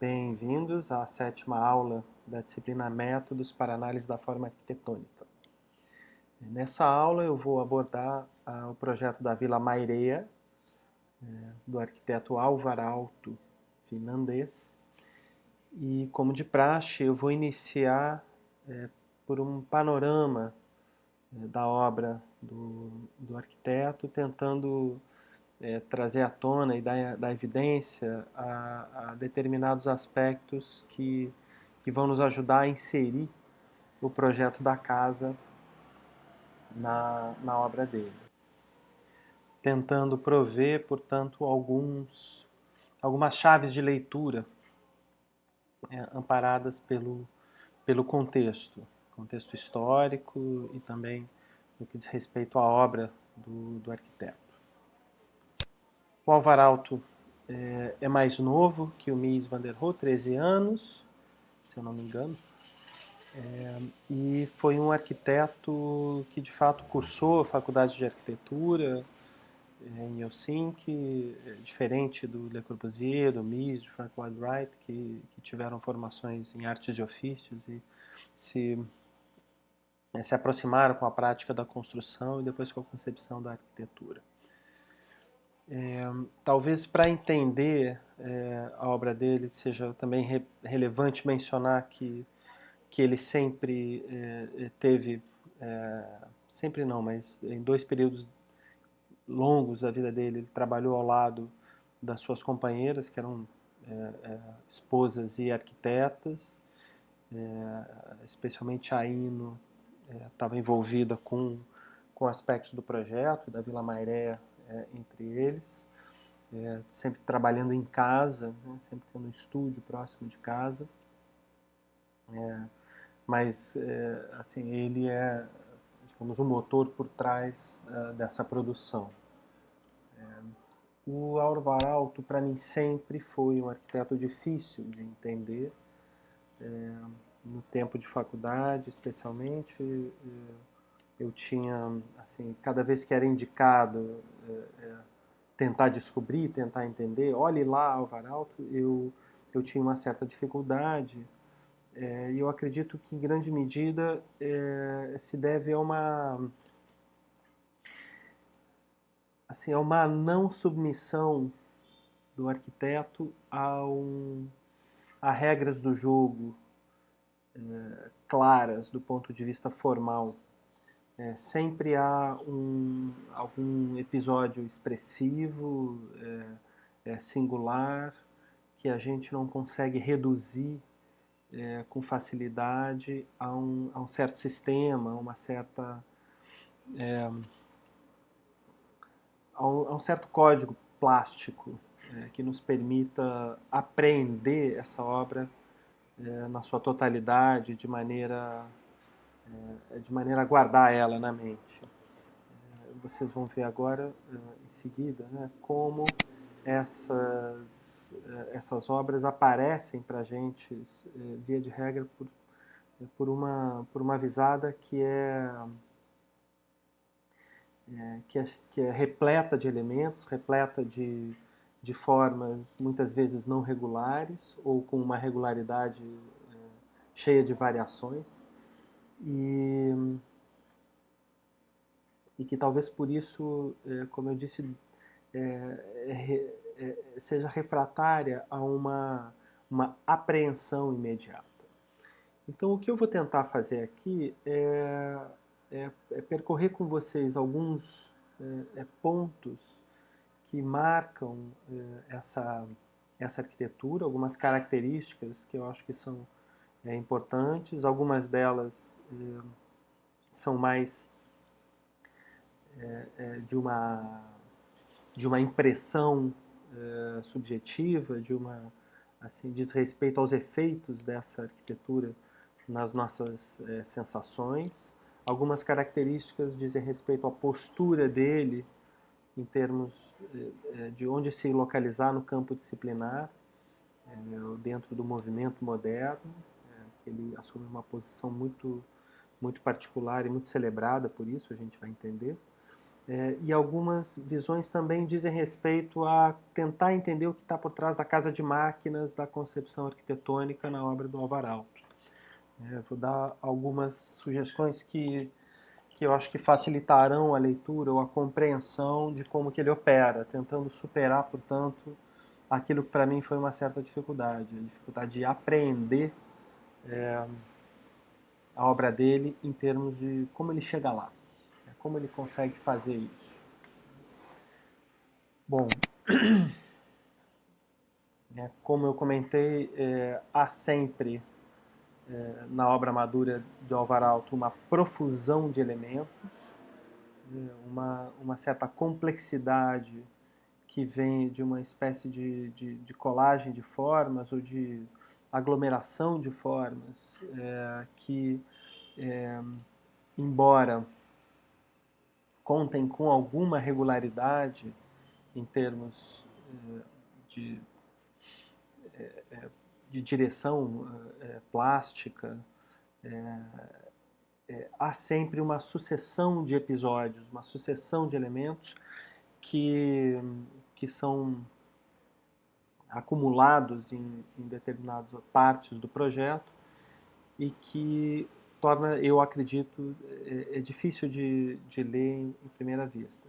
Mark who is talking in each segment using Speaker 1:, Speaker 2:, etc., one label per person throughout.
Speaker 1: Bem-vindos à 7ª aula da disciplina Métodos para Análise da Forma Arquitetônica. Nessa aula eu vou abordar o projeto da Vila Mairea, do arquiteto Alvar Aalto, finlandês. E, como de praxe, eu vou iniciar por um panorama da obra do arquiteto, tentando trazer à tona e dar evidência a determinados aspectos que vão nos ajudar a inserir o projeto da casa na obra dele. Tentando prover, portanto, algumas chaves de leitura amparadas pelo contexto histórico e também no que diz respeito à obra do arquiteto. O Alvar Aalto é mais novo que o Mies van der Rohe, 13 anos, se eu não me engano, e foi um arquiteto que de fato cursou a faculdade de arquitetura em Helsinki, diferente do Le Corbusier, do Mies, de Frank Lloyd Wright, que tiveram formações em artes e ofícios e se aproximaram com a prática da construção e depois com a concepção da arquitetura. Talvez para entender a obra dele seja também relevante mencionar que ele sempre teve, sempre não, mas em 2 períodos longos da vida dele, ele trabalhou ao lado das suas companheiras, que eram esposas e arquitetas, especialmente a Ino estava envolvida com aspectos do projeto, da Vila Mairea entre eles, sempre trabalhando em casa, né, sempre tendo um estúdio próximo de casa, mas assim, ele é, digamos, o motor por trás dessa produção. O Alvar Aalto, para mim, sempre foi um arquiteto difícil de entender. No tempo de faculdade, especialmente, eu tinha, assim, cada vez que era indicado tentar descobrir, tentar entender, olhe lá, Alvar Aalto, eu tinha uma certa dificuldade. E eu acredito que, em grande medida, se deve a uma não submissão do arquiteto a regras do jogo claras do ponto de vista formal. Sempre há algum episódio expressivo, singular, que a gente não consegue reduzir com facilidade a um certo sistema, a um certo código plástico que nos permita apreender essa obra na sua totalidade, de maneira a guardar ela na mente. Vocês vão ver agora, em seguida, né, como essas obras aparecem para a gente, via de regra, por uma visada que é repleta de elementos, repleta de formas muitas vezes não regulares ou com uma regularidade cheia de variações e que talvez por isso, como eu disse, seja refratária a uma apreensão imediata. Então, o que eu vou tentar fazer aqui é percorrer com vocês alguns pontos que marcam essa arquitetura, algumas características que eu acho que são importantes. Algumas delas são mais de uma impressão subjetiva, diz respeito aos efeitos dessa arquitetura nas nossas sensações. Algumas características dizem respeito à postura dele, em termos de onde se localizar no campo disciplinar, dentro do movimento moderno. Ele assume uma posição muito, muito particular e muito celebrada, por isso a gente vai entender. E algumas visões também dizem respeito a tentar entender o que está por trás da casa de máquinas da concepção arquitetônica na obra do Alvar Aalto. Vou dar algumas sugestões que eu acho que facilitarão a leitura ou a compreensão de como que ele opera, tentando superar, portanto, aquilo que para mim foi uma certa dificuldade, a dificuldade de apreender a obra dele em termos de como ele chega lá, como ele consegue fazer isso. Bom, como eu comentei, há sempre na obra madura do Alvar Aalto uma profusão de elementos, uma certa complexidade que vem de uma espécie de colagem de formas ou de aglomeração de formas que, embora contem com alguma regularidade em termos de, de direção plástica, há sempre uma sucessão de episódios, uma sucessão de elementos que são acumulados em determinadas partes do projeto e que torna, eu acredito, difícil de ler em primeira vista.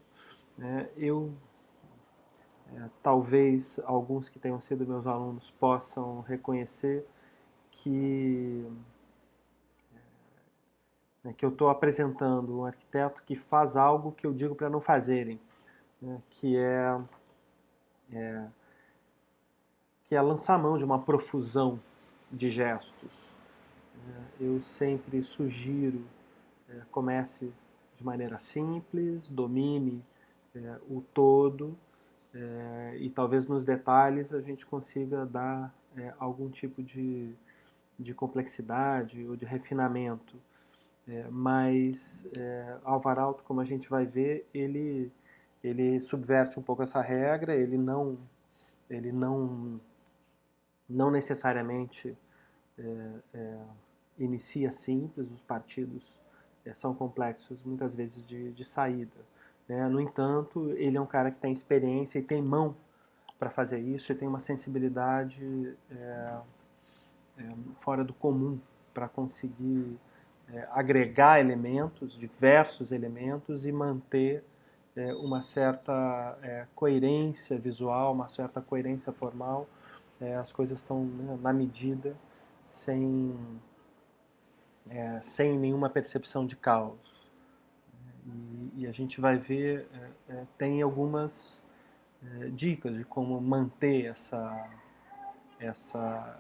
Speaker 1: Talvez alguns que tenham sido meus alunos possam reconhecer que eu estou apresentando um arquiteto que faz algo que eu digo para não fazerem, que é lançar mão de uma profusão de gestos. Eu sempre sugiro, comece de maneira simples, domine o todo, e talvez nos detalhes a gente consiga dar algum tipo de complexidade ou de refinamento. Mas Alvar Aalto, como a gente vai ver, ele subverte um pouco essa regra, ele não necessariamente inicia simples, os partidos são complexos muitas vezes de saída. No entanto, ele é um cara que tem experiência e tem mão para fazer isso e tem uma sensibilidade fora do comum para conseguir agregar elementos, diversos elementos, e manter uma certa coerência visual, uma certa coerência formal. As coisas estão na medida, sem nenhuma percepção de caos. E a gente vai ver, tem algumas dicas de como manter essa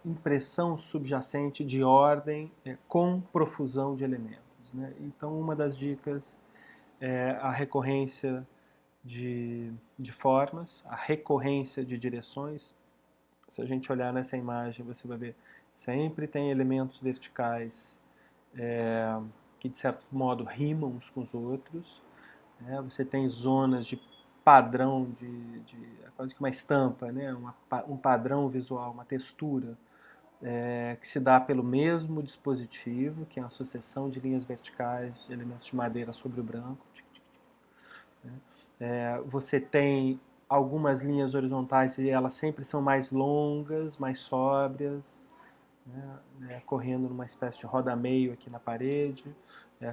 Speaker 1: impressão subjacente de ordem com profusão de elementos. Então, uma das dicas é a recorrência de formas, a recorrência de direções. Se a gente olhar nessa imagem, você vai ver sempre tem elementos verticais que, de certo modo, rimam uns com os outros. Você tem zonas de padrão, quase que uma estampa, um padrão visual, uma textura, que se dá pelo mesmo dispositivo, que é a sucessão de linhas verticais, de elementos de madeira sobre o branco. Você tem algumas linhas horizontais e elas sempre são mais longas, mais sóbrias, correndo numa espécie de rodameio aqui na parede,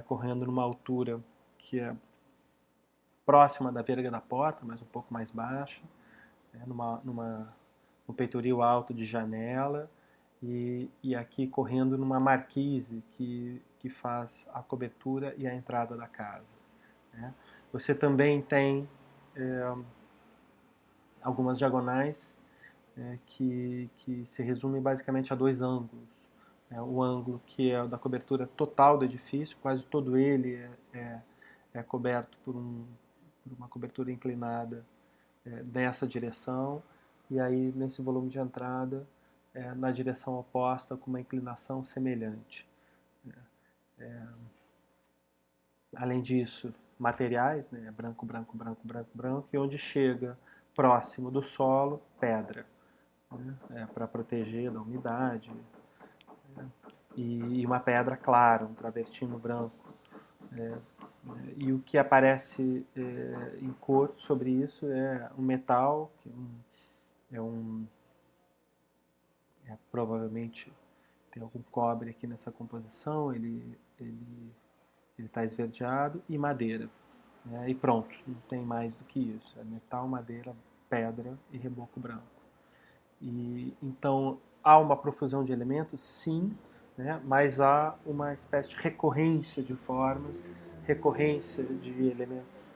Speaker 1: correndo numa altura que é próxima da verga da porta, mas um pouco mais baixa, no peitoril alto de janela, e aqui correndo numa marquise que faz a cobertura e a entrada da casa. Você também tem algumas diagonais que se resumem basicamente a dois ângulos. O ângulo que é o da cobertura total do edifício, quase todo ele é coberto por uma cobertura inclinada nessa direção, e aí nesse volume de entrada na direção oposta com uma inclinação semelhante. Além disso, materiais, branco, branco, branco, branco, branco, e onde chega próximo do solo, pedra, para proteger da umidade, e uma pedra clara, um travertino branco, E o que aparece em cor sobre isso é um metal, que provavelmente tem algum cobre aqui nessa composição, ele está esverdeado, e madeira. E pronto, não tem mais do que isso. É metal, madeira, pedra e reboco branco. E então há uma profusão de elementos, sim, né, mas há uma espécie de recorrência de formas, recorrência de elementos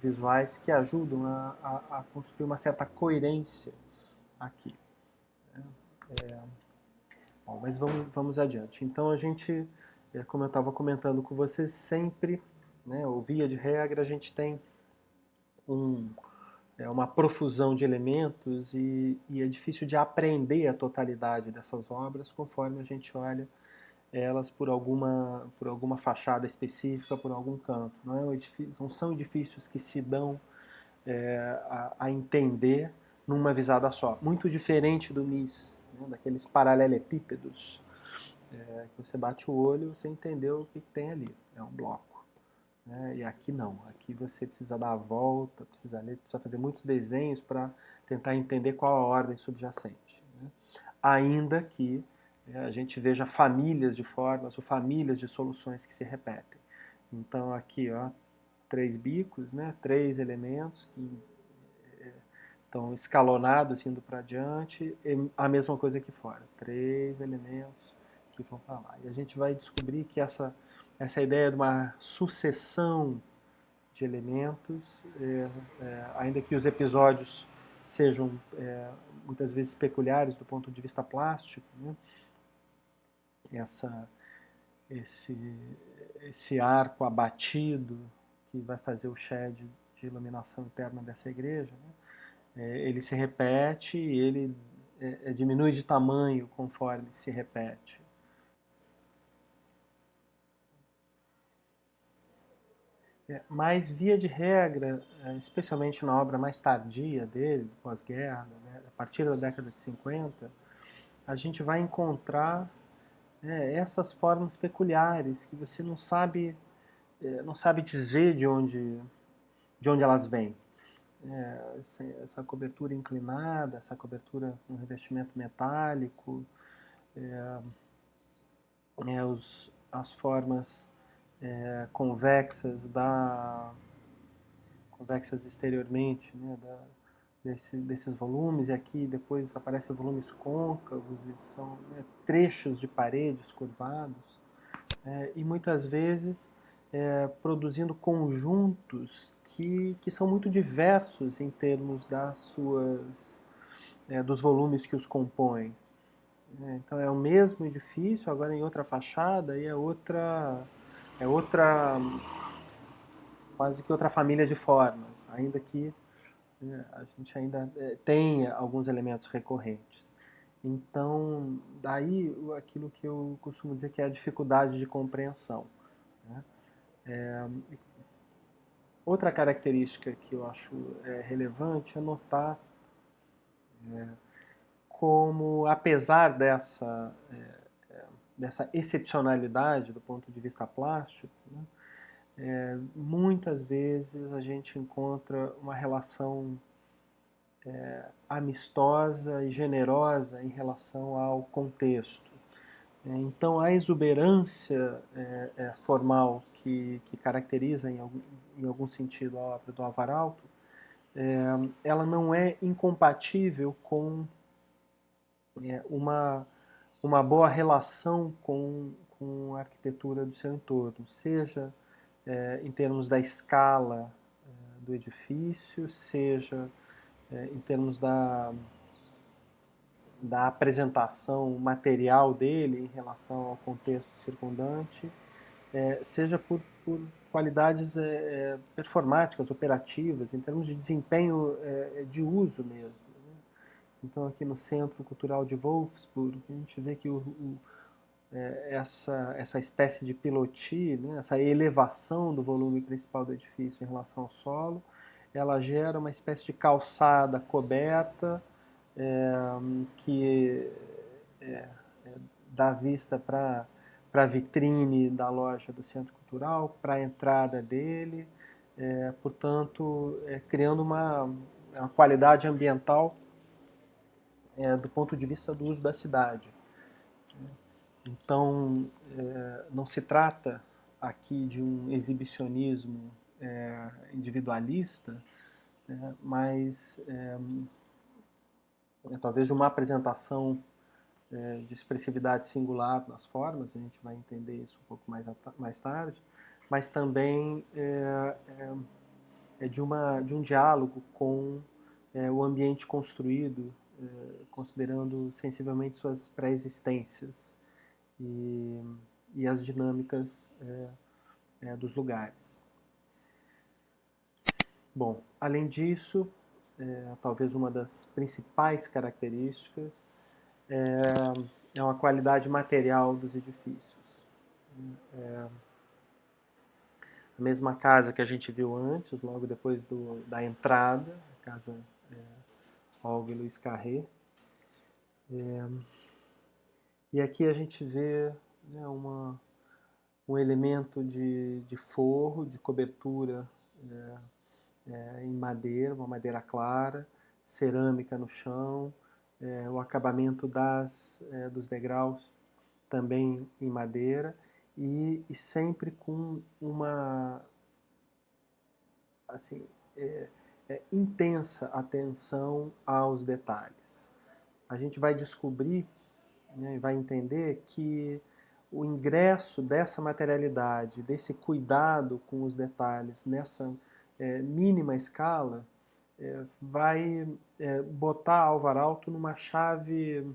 Speaker 1: visuais que ajudam a construir uma certa coerência aqui. Bom, mas vamos adiante. Então a gente, como eu estava comentando com vocês, sempre, né, ou via de regra, a gente tem uma profusão de elementos e é difícil de aprender a totalidade dessas obras conforme a gente olha elas por alguma fachada específica, por algum canto. Não são edifícios que se dão a entender numa visada só. Muito diferente do MIS, né, daqueles paralelepípedos, que você bate o olho e você entendeu o que tem ali. É um bloco. E aqui não. Aqui você precisa dar a volta, precisa ler, precisa fazer muitos desenhos para tentar entender qual a ordem subjacente. Né? Ainda que a gente veja famílias de formas ou famílias de soluções que se repetem. Então aqui, ó, 3 bicos, né? 3 elementos que estão escalonados indo para diante, e a mesma coisa aqui fora. 3 elementos que vão para lá. E a gente vai descobrir que essa ideia de uma sucessão de elementos, ainda que os episódios sejam muitas vezes peculiares do ponto de vista plástico, né? Esse arco abatido que vai fazer o shed de iluminação interna dessa igreja, né? Ele se repete e ele diminui de tamanho conforme se repete. Mas, via de regra, especialmente na obra mais tardia dele, pós-guerra, né, a partir da década de 50, a gente vai encontrar essas formas peculiares que você não sabe dizer de onde elas vêm. Essa cobertura inclinada, essa cobertura com revestimento metálico, as formas convexas exteriormente, né, desses volumes, e aqui depois aparecem volumes côncavos, e são trechos de paredes curvados, e muitas vezes produzindo conjuntos que são muito diversos em termos dos volumes que os compõem. Então é o mesmo edifício, agora em outra fachada, e é outra quase que outra família de formas, ainda que a gente ainda tenha alguns elementos recorrentes. Então, daí aquilo que eu costumo dizer que é a dificuldade de compreensão. Né? Outra característica que eu acho relevante é notar como, apesar dessa excepcionalidade do ponto de vista plástico, né, muitas vezes a gente encontra uma relação amistosa e generosa em relação ao contexto. Então, a exuberância formal que caracteriza, em algum sentido, a obra do Alvar Aalto, ela não é incompatível com uma boa relação com a arquitetura do seu entorno, seja em termos da escala do edifício, seja em termos da apresentação material dele em relação ao contexto circundante, seja por qualidades performáticas, operativas, em termos de desempenho de uso mesmo. Né? Então, aqui no Centro Cultural de Wolfsburg, a gente vê que essa espécie de pilotis, né, essa elevação do volume principal do edifício em relação ao solo, ela gera uma espécie de calçada coberta que dá vista para a vitrine da loja do Centro cultural para a entrada dele, portanto, criando uma qualidade ambiental do ponto de vista do uso da cidade. Então, não se trata aqui de um exibicionismo individualista, mas talvez de uma apresentação de expressividade singular nas formas, a gente vai entender isso um pouco mais tarde, mas também de um diálogo com o ambiente construído, considerando sensivelmente suas pré-existências e as dinâmicas dos lugares. Bom, além disso, talvez uma das principais características é uma qualidade material dos edifícios. A mesma casa que a gente viu antes, logo depois da entrada, a casa Olga e Luiz Carré. E aqui a gente vê um elemento de forro, de cobertura em madeira, uma madeira clara, cerâmica no chão, o acabamento dos degraus também em madeira e sempre com uma intensa atenção aos detalhes. A gente vai descobrir e vai entender que o ingresso dessa materialidade, desse cuidado com os detalhes nessa mínima escala, vai botar Alvar Aalto numa chave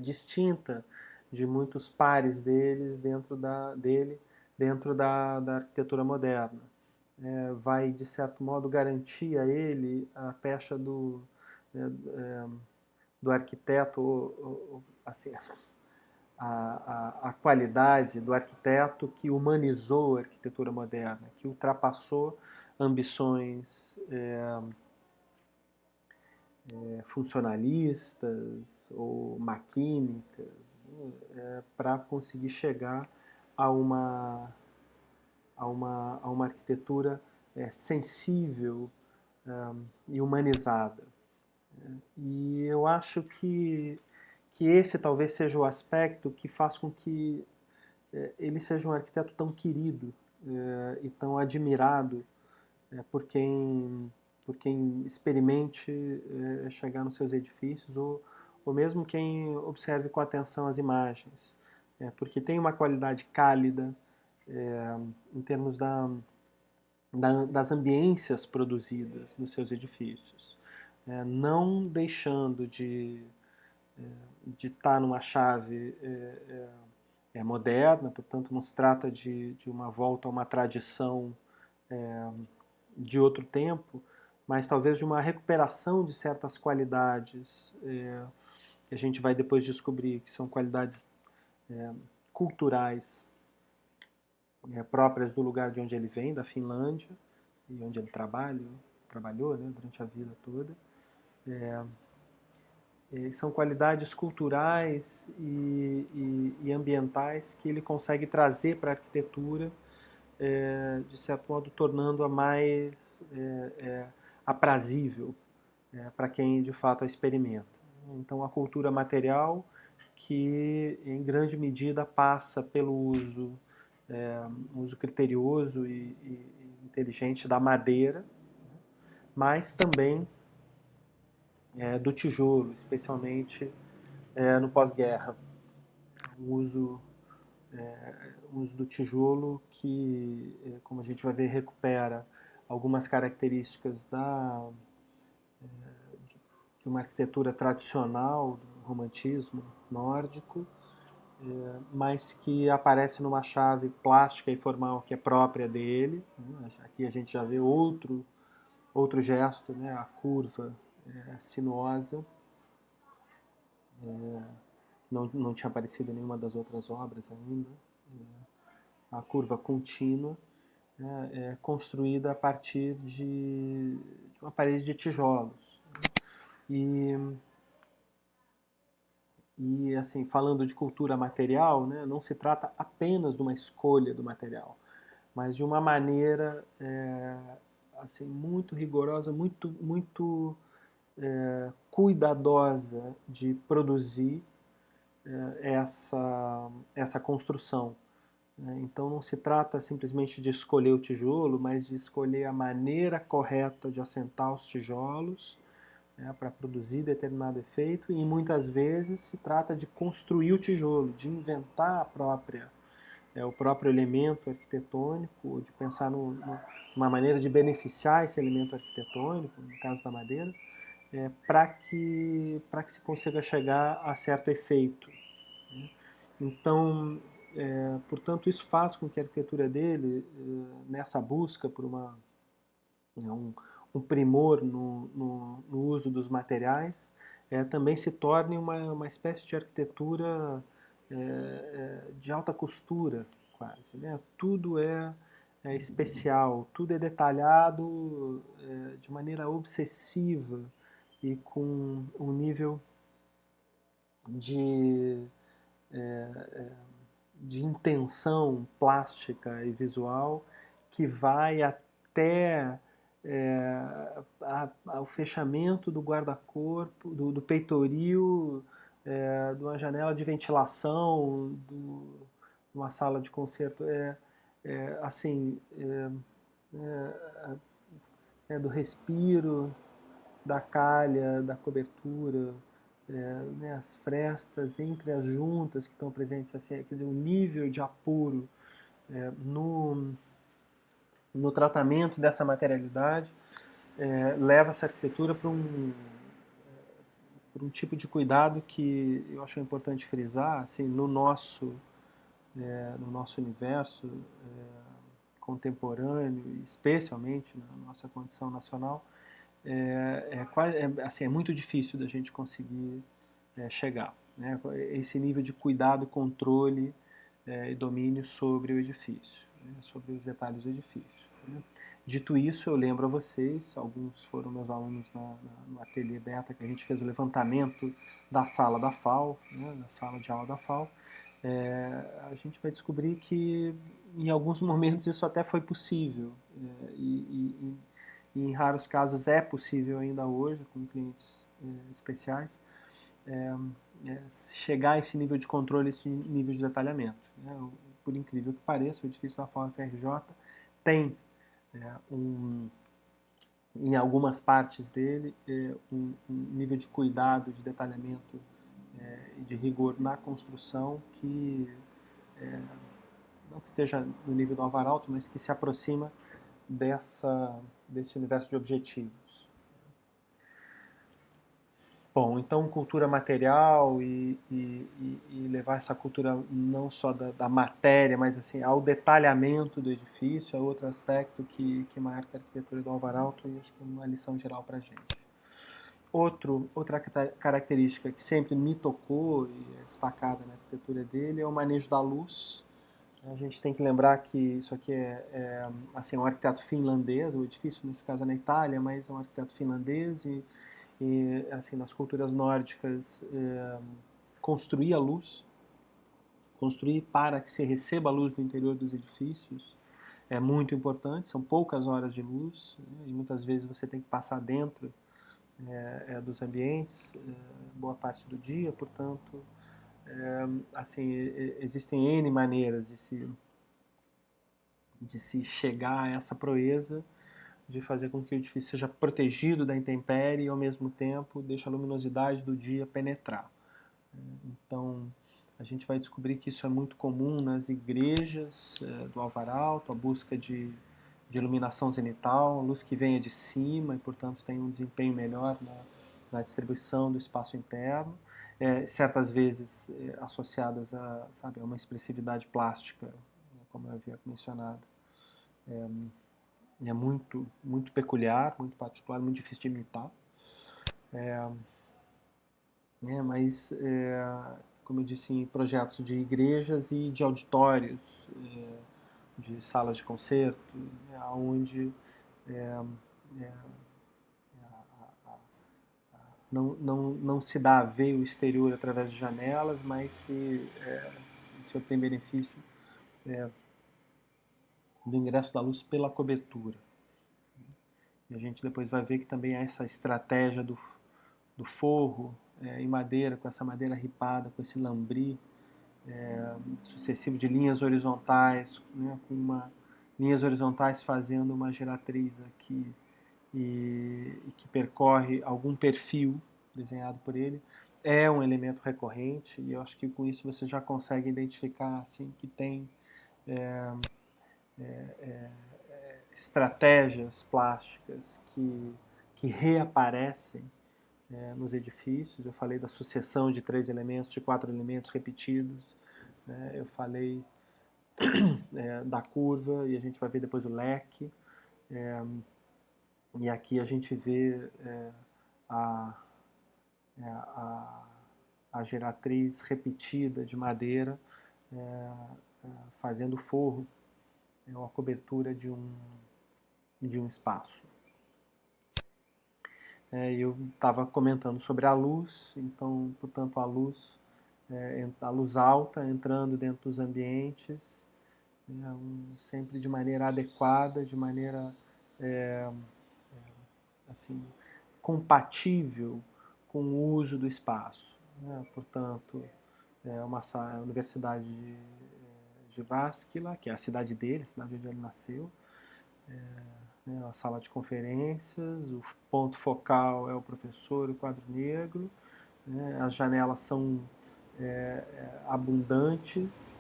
Speaker 1: distinta de muitos pares dele dentro da arquitetura moderna. Vai, de certo modo, garantir a ele a pecha do arquiteto, assim, a qualidade do arquiteto que humanizou a arquitetura moderna, que ultrapassou ambições funcionalistas ou maquínicas, para conseguir chegar a uma arquitetura sensível e humanizada. E eu acho que esse talvez seja o aspecto que faz com que ele seja um arquiteto tão querido e tão admirado por quem experimente chegar nos seus edifícios ou mesmo quem observe com atenção as imagens, porque tem uma qualidade cálida em termos das ambiências produzidas nos seus edifícios, não deixando de estar numa chave moderna, portanto não se trata de uma volta a uma tradição de outro tempo, mas talvez de uma recuperação de certas qualidades que a gente vai depois descobrir que são qualidades culturais próprias do lugar de onde ele vem, da Finlândia, e onde ele trabalhou durante a vida toda. São qualidades culturais e ambientais que ele consegue trazer para a arquitetura, de certo modo tornando-a mais aprazível para quem de fato a experimenta. Então a cultura material que em grande medida passa pelo uso criterioso e inteligente da madeira, mas também do tijolo, especialmente no pós-guerra. O uso do tijolo que, como a gente vai ver, recupera algumas características de uma arquitetura tradicional, do romantismo nórdico, mas que aparece numa chave plástica e formal que é própria dele. Aqui a gente já vê outro gesto, a curva sinuosa. Não tinha aparecido em nenhuma das outras obras ainda. A curva contínua, construída a partir de uma parede de tijolos. E E, assim, falando de cultura material, né, não se trata apenas de uma escolha do material, mas de uma maneira assim, muito rigorosa, muito cuidadosa de produzir essa construção. Então não se trata simplesmente de escolher o tijolo, mas de escolher a maneira correta de assentar os tijolos, para produzir determinado efeito, e muitas vezes se trata de construir o tijolo, de inventar o próprio elemento arquitetônico, de pensar numa maneira de beneficiar esse elemento arquitetônico, no caso da madeira, para que se consiga chegar a certo efeito. Né? Então, portanto, isso faz com que a arquitetura dele, nessa busca por um primor no uso dos materiais, também se torne uma espécie de arquitetura de alta costura, quase. Né? Tudo é especial, tudo é detalhado de maneira obsessiva e com um nível de, de intenção plástica e visual que vai até ao fechamento do guarda-corpo, do peitoril, de uma janela de ventilação, de uma sala de concerto, assim, do respiro, da calha, da cobertura, né, as frestas entre as juntas que estão presentes, assim, quer dizer, o nível de apuro no tratamento dessa materialidade leva essa arquitetura por um tipo de cuidado que eu acho importante frisar, assim, no nosso universo contemporâneo, especialmente na nossa condição nacional, assim, é muito difícil da gente conseguir chegar. Né? Esse nível de cuidado, controle e domínio sobre o edifício, né? Sobre os detalhes do edifício. Né? Dito isso, eu lembro a vocês, alguns foram meus alunos no ateliê Beta, que a gente fez o levantamento da sala da FAO, né? Da sala de aula da FAO. A gente vai descobrir que em alguns momentos isso até foi possível, e em raros casos é possível ainda hoje, com clientes especiais, chegar a esse nível de controle, esse nível de detalhamento. Né? Por incrível que pareça, o edifício da FAO-FRJ tem em algumas partes dele um nível de cuidado, de detalhamento e de rigor na construção que não que esteja no nível do Alvaralto, mas que se aproxima desse universo de objetivos. Bom, então cultura material e levar essa cultura não só da matéria, mas assim, ao detalhamento do edifício é outro aspecto que marca a arquitetura do Alvaralto e acho que é uma lição geral para a gente. Outra característica que sempre me tocou e é destacada na arquitetura dele é o manejo da luz. A gente tem que lembrar que isso aqui assim, um arquiteto finlandês, o edifício nesse caso é na Itália, mas é um arquiteto finlandês e assim, nas culturas nórdicas, construir a luz, construir para que se receba a luz no interior dos edifícios é muito importante, são poucas horas de luz, né, e muitas vezes você tem que passar dentro dos ambientes boa parte do dia, portanto, assim, existem N maneiras de se chegar a essa proeza, de fazer com que o edifício seja protegido da intempérie e, ao mesmo tempo, deixe a luminosidade do dia penetrar. Então, a gente vai descobrir que isso é muito comum nas igrejas do Alvaralto, a busca de iluminação zenital, luz que venha de cima e, portanto, tem um desempenho melhor na distribuição do espaço interno, certas vezes associadas a uma expressividade plástica, como eu havia mencionado. É muito peculiar, muito particular, muito difícil de imitar. Mas, como eu disse, em projetos de igrejas e de auditórios, de salas de concerto, onde não se dá a ver o exterior através de janelas, mas se obtém benefício do ingresso da luz pela cobertura. E a gente depois vai ver que também há essa estratégia do forro em madeira, com essa madeira ripada, com esse lambri sucessivo de linhas horizontais, né, linhas horizontais fazendo uma geratriz aqui e que percorre algum perfil desenhado por ele, é um elemento recorrente, e eu acho que com isso você já consegue identificar assim, que tem estratégias plásticas que reaparecem nos edifícios. Eu falei da sucessão de 3 elementos, de 4 elementos repetidos, né? Eu falei da curva, e a gente vai ver depois o leque, e aqui a gente vê a, a, a geratriz repetida de madeira fazendo forro, ou a cobertura de um espaço. Eu estava comentando sobre a luz, então, portanto, a luz alta entrando dentro dos ambientes, sempre de maneira adequada, de maneira assim, compatível com o uso do espaço. Portanto, a Universidade de Jyväskylä, que é a cidade dele, a cidade onde ele nasceu, a sala de conferências, o ponto focal é o professor, o quadro negro, as janelas são abundantes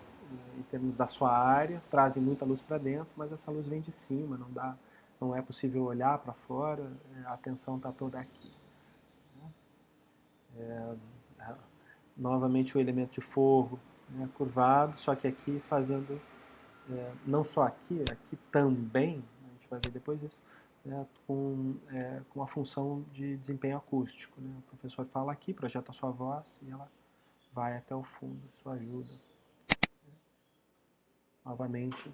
Speaker 1: em termos da sua área, trazem muita luz para dentro, mas essa luz vem de cima, não é possível olhar para fora, a atenção está toda aqui. Novamente o elemento de forro curvado, só que aqui fazendo, não só aqui também, a gente vai ver depois isso, com a função de desempenho acústico. O professor fala aqui, projeta a sua voz e ela vai até o fundo, isso ajuda. Novamente,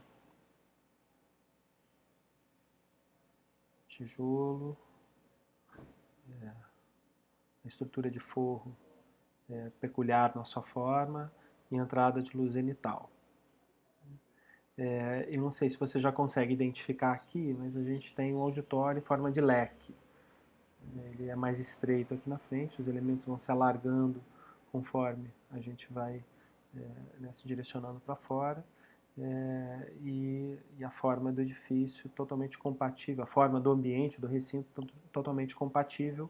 Speaker 1: tijolo, a estrutura de forro peculiar na sua forma e entrada de luz zenital. Eu não sei se você já consegue identificar aqui, mas a gente tem um auditório em forma de leque. Ele é mais estreito aqui na frente, os elementos vão se alargando conforme a gente vai se direcionando para fora. E a forma do edifício totalmente compatível, a forma do ambiente, do recinto totalmente compatível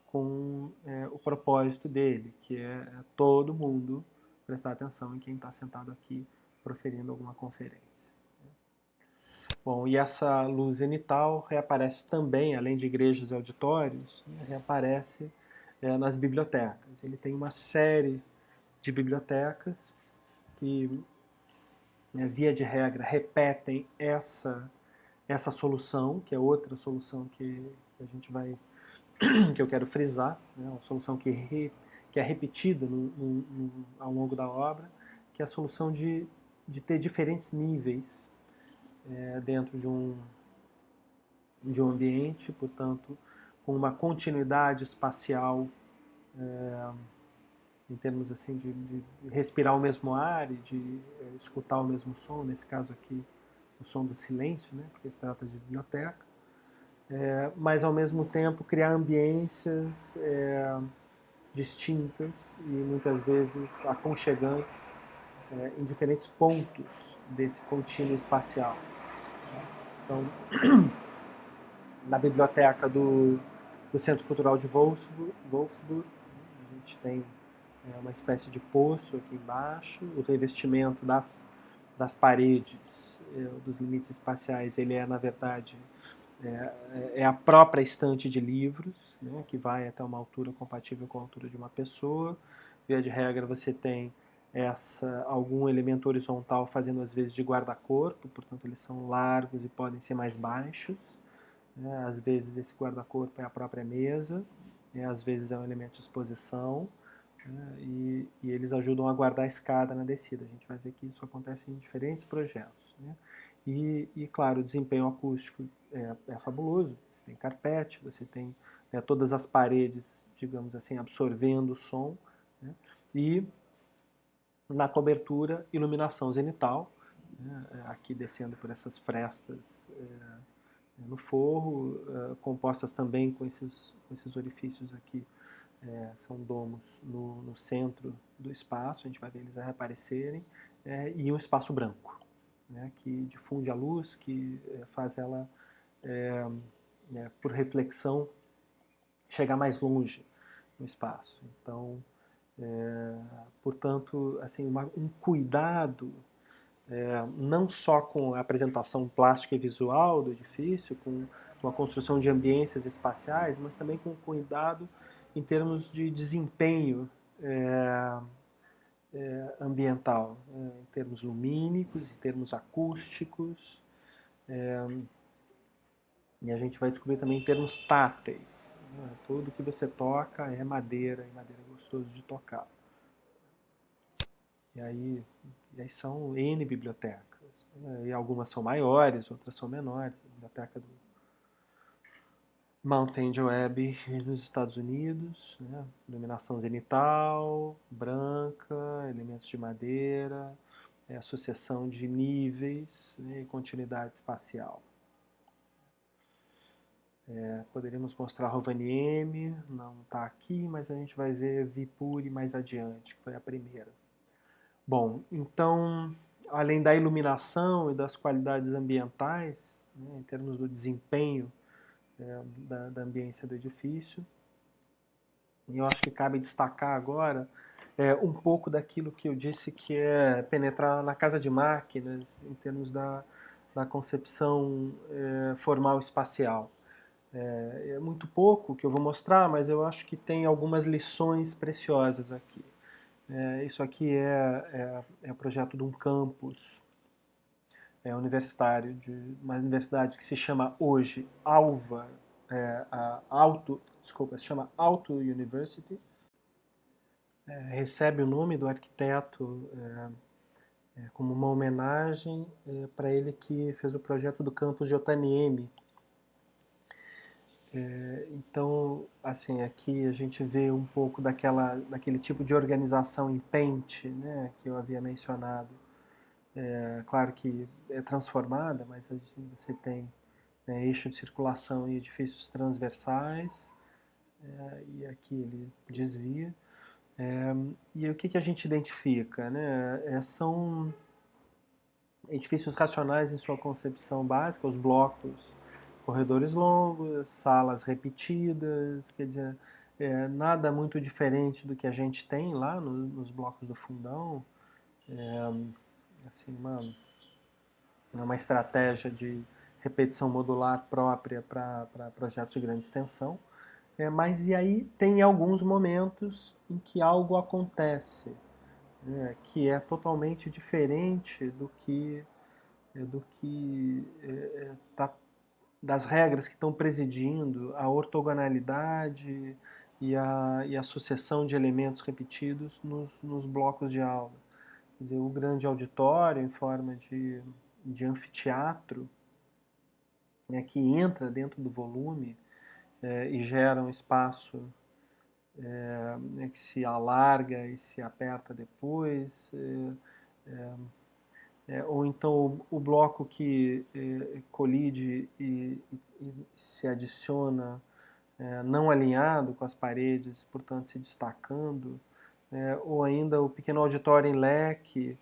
Speaker 1: com o propósito dele, que é todo mundo prestar atenção em quem está sentado aqui proferindo alguma conferência. Bom, e essa luz zenital reaparece também, além de igrejas e auditórios, reaparece nas bibliotecas. Ele tem uma série de bibliotecas que, via de regra, repetem essa solução, que é outra solução que a gente vai, que eu quero frisar, uma solução que é repetida ao longo da obra, que é a solução de ter diferentes níveis dentro de um ambiente, portanto, com uma continuidade espacial em termos assim de respirar o mesmo ar e de escutar o mesmo som, nesse caso aqui o som do silêncio, porque se trata de biblioteca, mas ao mesmo tempo criar ambiências distintas e muitas vezes aconchegantes em diferentes pontos desse contínuo espacial. Então, na biblioteca do Centro Cultural de Wolfsburg, a gente tem uma espécie de poço aqui embaixo, o revestimento das paredes, dos limites espaciais, ele na verdade, a própria estante de livros, que vai até uma altura compatível com a altura de uma pessoa. Via de regra, você tem algum elemento horizontal fazendo às vezes de guarda-corpo, portanto eles são largos e podem ser mais baixos. Às vezes esse guarda-corpo é a própria mesa, às vezes é um elemento de exposição, e eles ajudam a guardar a escada na descida. A gente vai ver que isso acontece em diferentes projetos. E claro, o desempenho acústico é fabuloso. Você tem carpete, você tem todas as paredes, digamos assim, absorvendo o som, né? E na cobertura, iluminação zenital, né? Aqui descendo por essas frestas no forro, compostas também com esses orifícios aqui, são domos no centro do espaço, a gente vai ver eles reaparecerem, e um espaço branco, né? Que difunde a luz, que faz ela, por reflexão, chegar mais longe no espaço. Então, portanto, assim, um cuidado, não só com a apresentação plástica e visual do edifício, com a construção de ambiências espaciais, mas também com cuidado em termos de desempenho ambiental, em termos lumínicos, em termos acústicos, e a gente vai descobrir também em termos táteis. Né? Tudo que você toca é madeira, e madeira é gostoso de tocar. E aí são N bibliotecas, né? E algumas são maiores, outras são menores. A biblioteca do Mount Angel Abbey nos Estados Unidos, né? Iluminação zenital, branca, elementos de madeira, associação de níveis, né? E continuidade espacial. Poderíamos mostrar Rovaniemi, não está aqui, mas a gente vai ver Viipuri mais adiante, que foi a primeira. Bom, então, além da iluminação e das qualidades ambientais, né, em termos do desempenho da ambiência do edifício, eu acho que cabe destacar agora um pouco daquilo que eu disse que é penetrar na casa de máquinas, em termos da concepção formal espacial. É muito pouco que eu vou mostrar, mas eu acho que tem algumas lições preciosas aqui. Isso aqui é o projeto de um campus universitário, de uma universidade que se chama hoje Alva, se chama Aalto University. Recebe o nome do arquiteto como uma homenagem para ele que fez o projeto do campus de Otaniemi. Então, assim, aqui a gente vê um pouco daquele tipo de organização em pente, né, que eu havia mencionado. Claro que é transformada, mas você tem eixo de circulação e edifícios transversais, e aqui ele desvia. E o que a gente identifica? Né? São edifícios racionais em sua concepção básica, os blocos, corredores longos, salas repetidas, quer dizer, nada muito diferente do que a gente tem lá nos blocos do fundão, assim, uma estratégia de repetição modular própria para projetos de grande extensão. Mas e aí tem alguns momentos em que algo acontece, né, que é totalmente diferente tá, das regras que estão presidindo a ortogonalidade e a sucessão de elementos repetidos nos blocos de aula. Quer dizer, o grande auditório em forma de anfiteatro, né, que entra dentro do volume e gera um espaço que se alarga e se aperta depois, ou então o bloco que colide e se adiciona não alinhado com as paredes, portanto se destacando, ou ainda o pequeno auditório em leque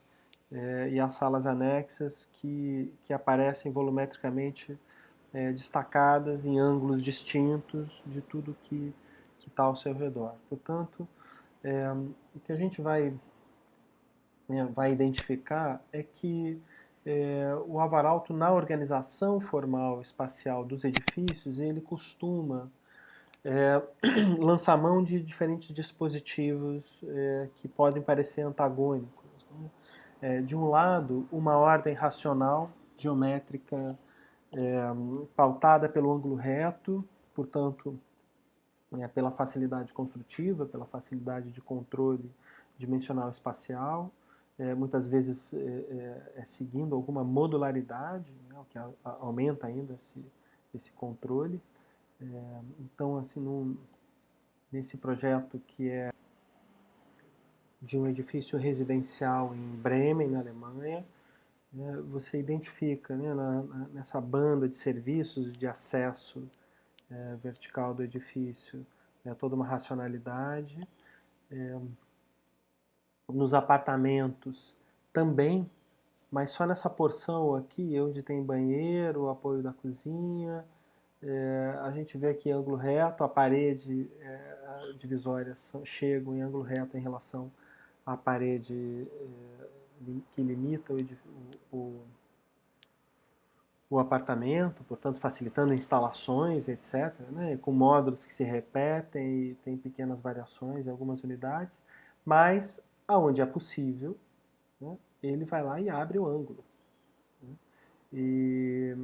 Speaker 1: e as salas anexas que aparecem volumetricamente destacadas em ângulos distintos de tudo que está ao seu redor. Portanto, o que a gente vai identificar é que o Alvar Aalto, na organização formal espacial dos edifícios, ele costuma lançar mão de diferentes dispositivos que podem parecer antagônicos. Né? De um lado, uma ordem racional, geométrica, pautada pelo ângulo reto, portanto, pela facilidade construtiva, pela facilidade de controle dimensional espacial, muitas vezes seguindo alguma modularidade, né, o que aumenta ainda esse controle. Então, assim, nesse projeto que é de um edifício residencial em Bremen, na Alemanha, né, você identifica, né, nessa banda de serviços de acesso vertical do edifício, né, toda uma racionalidade. Nos apartamentos também, mas só nessa porção aqui, onde tem banheiro, o apoio da cozinha, a gente vê aqui ângulo reto, a parede, divisórias chegam em ângulo reto em relação à parede que limita o, o apartamento, portanto facilitando instalações, etc., né, com módulos que se repetem e tem pequenas variações em algumas unidades, mas aonde é possível, né, ele vai lá e abre o ângulo. Né, e,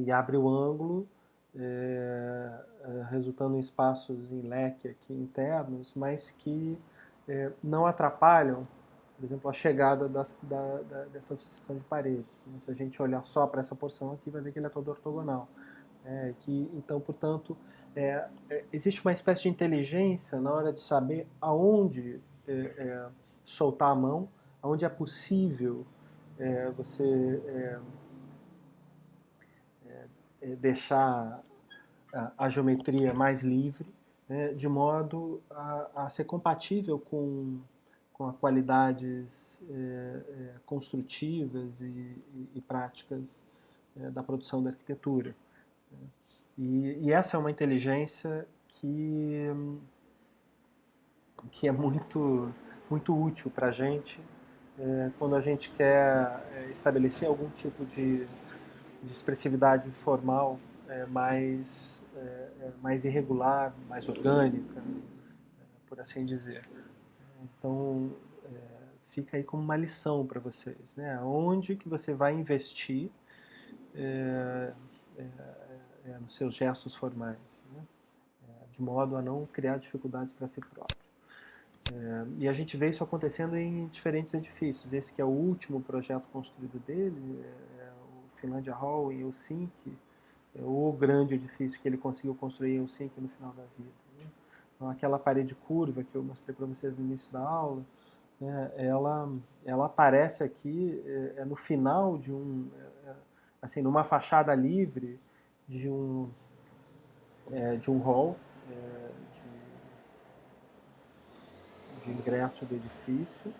Speaker 1: e abre o ângulo, resultando em espaços em leque aqui internos, mas que não atrapalham, por exemplo, a chegada dessa sucessão de paredes. Né? Se a gente olhar só para essa porção aqui, vai ver que ele é todo ortogonal. Então, portanto, existe uma espécie de inteligência na hora de saber aonde soltar a mão, aonde é possível você deixar a geometria mais livre, né, de modo a ser compatível com as qualidades construtivas e práticas da produção da arquitetura. E essa é uma inteligência que é muito útil para a gente quando a gente quer estabelecer algum tipo de expressividade formal mais irregular, mais orgânica, por assim dizer. Então, fica aí como uma lição para vocês, né? Onde que você vai investir nos seus gestos formais, né? De modo a não criar dificuldades para si próprio. E a gente vê isso acontecendo em diferentes edifícios. Esse que é o último projeto construído dele, o Finlandia Hall em Helsinki, é o grande edifício que ele conseguiu construir em Helsinki no final da vida. Né? Então, aquela parede curva que eu mostrei para vocês no início da aula, né, ela aparece aqui no final de assim, numa fachada livre de um hall de ingresso do edifício.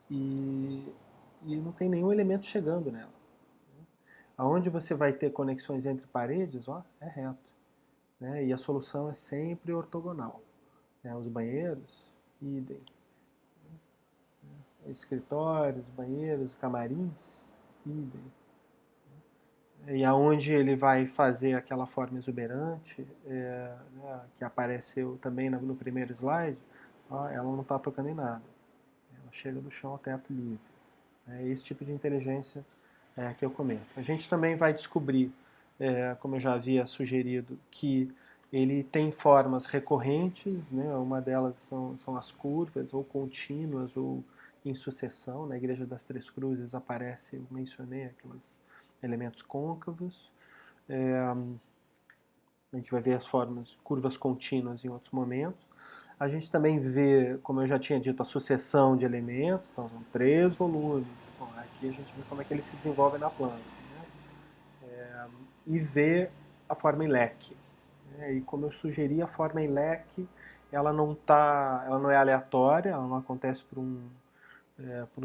Speaker 1: E não tem nenhum elemento chegando nela. Aonde você vai ter conexões entre paredes, é reto. Né? E a solução é sempre ortogonal. Né? Os banheiros, idem. Escritórios, banheiros, camarins, idem. E aonde ele vai fazer aquela forma exuberante, né, que apareceu também no primeiro slide, ela não está tocando em nada. Ela chega do chão ao teto livre. É esse tipo de inteligência que eu comento. A gente também vai descobrir, como eu já havia sugerido, que ele tem formas recorrentes, né? Uma delas são as curvas, ou contínuas, ou em sucessão. Na Igreja das Três Cruzes aparece, eu mencionei, aqueles elementos côncavos. A gente vai ver as formas, curvas contínuas em outros momentos. A gente também vê, como eu já tinha dito, a sucessão de elementos, então são 3 volumes. Bom, aqui a gente vê como é que ele se desenvolve na planta. Né? E vê a forma em leque. Né? E como eu sugeri, a forma em leque, ela não é aleatória, ela não acontece por um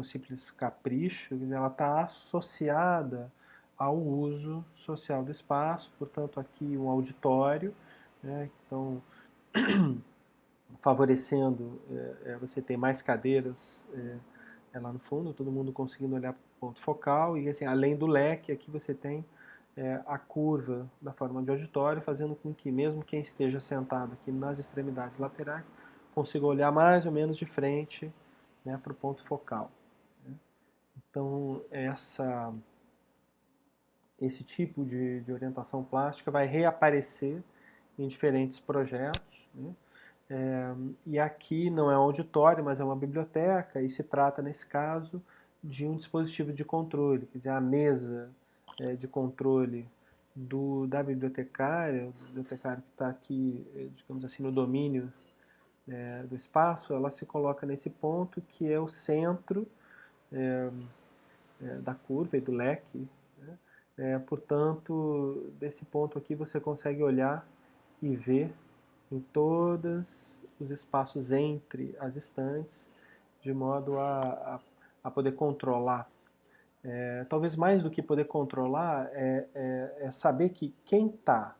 Speaker 1: simples capricho, quer dizer, ela está associada ao uso social do espaço, portanto aqui um auditório, né? Então favorecendo você ter mais cadeiras lá no fundo, todo mundo conseguindo olhar para o ponto focal, e assim, além do leque, aqui você tem a curva da forma de auditório, fazendo com que mesmo quem esteja sentado aqui nas extremidades laterais consiga olhar mais ou menos de frente, né, para o ponto focal. Né? Então, esse tipo de orientação plástica vai reaparecer em diferentes projetos. Né? E aqui não é um auditório, mas é uma biblioteca, e se trata, nesse caso, de um dispositivo de controle, quer dizer, a mesa de controle da bibliotecária, o bibliotecário que está aqui, digamos assim, no domínio do espaço, ela se coloca nesse ponto que é o centro da curva e do leque, né? Portanto, desse ponto aqui você consegue olhar e ver em todos os espaços entre as estantes, de modo a poder controlar. Talvez mais do que poder controlar, é saber que quem está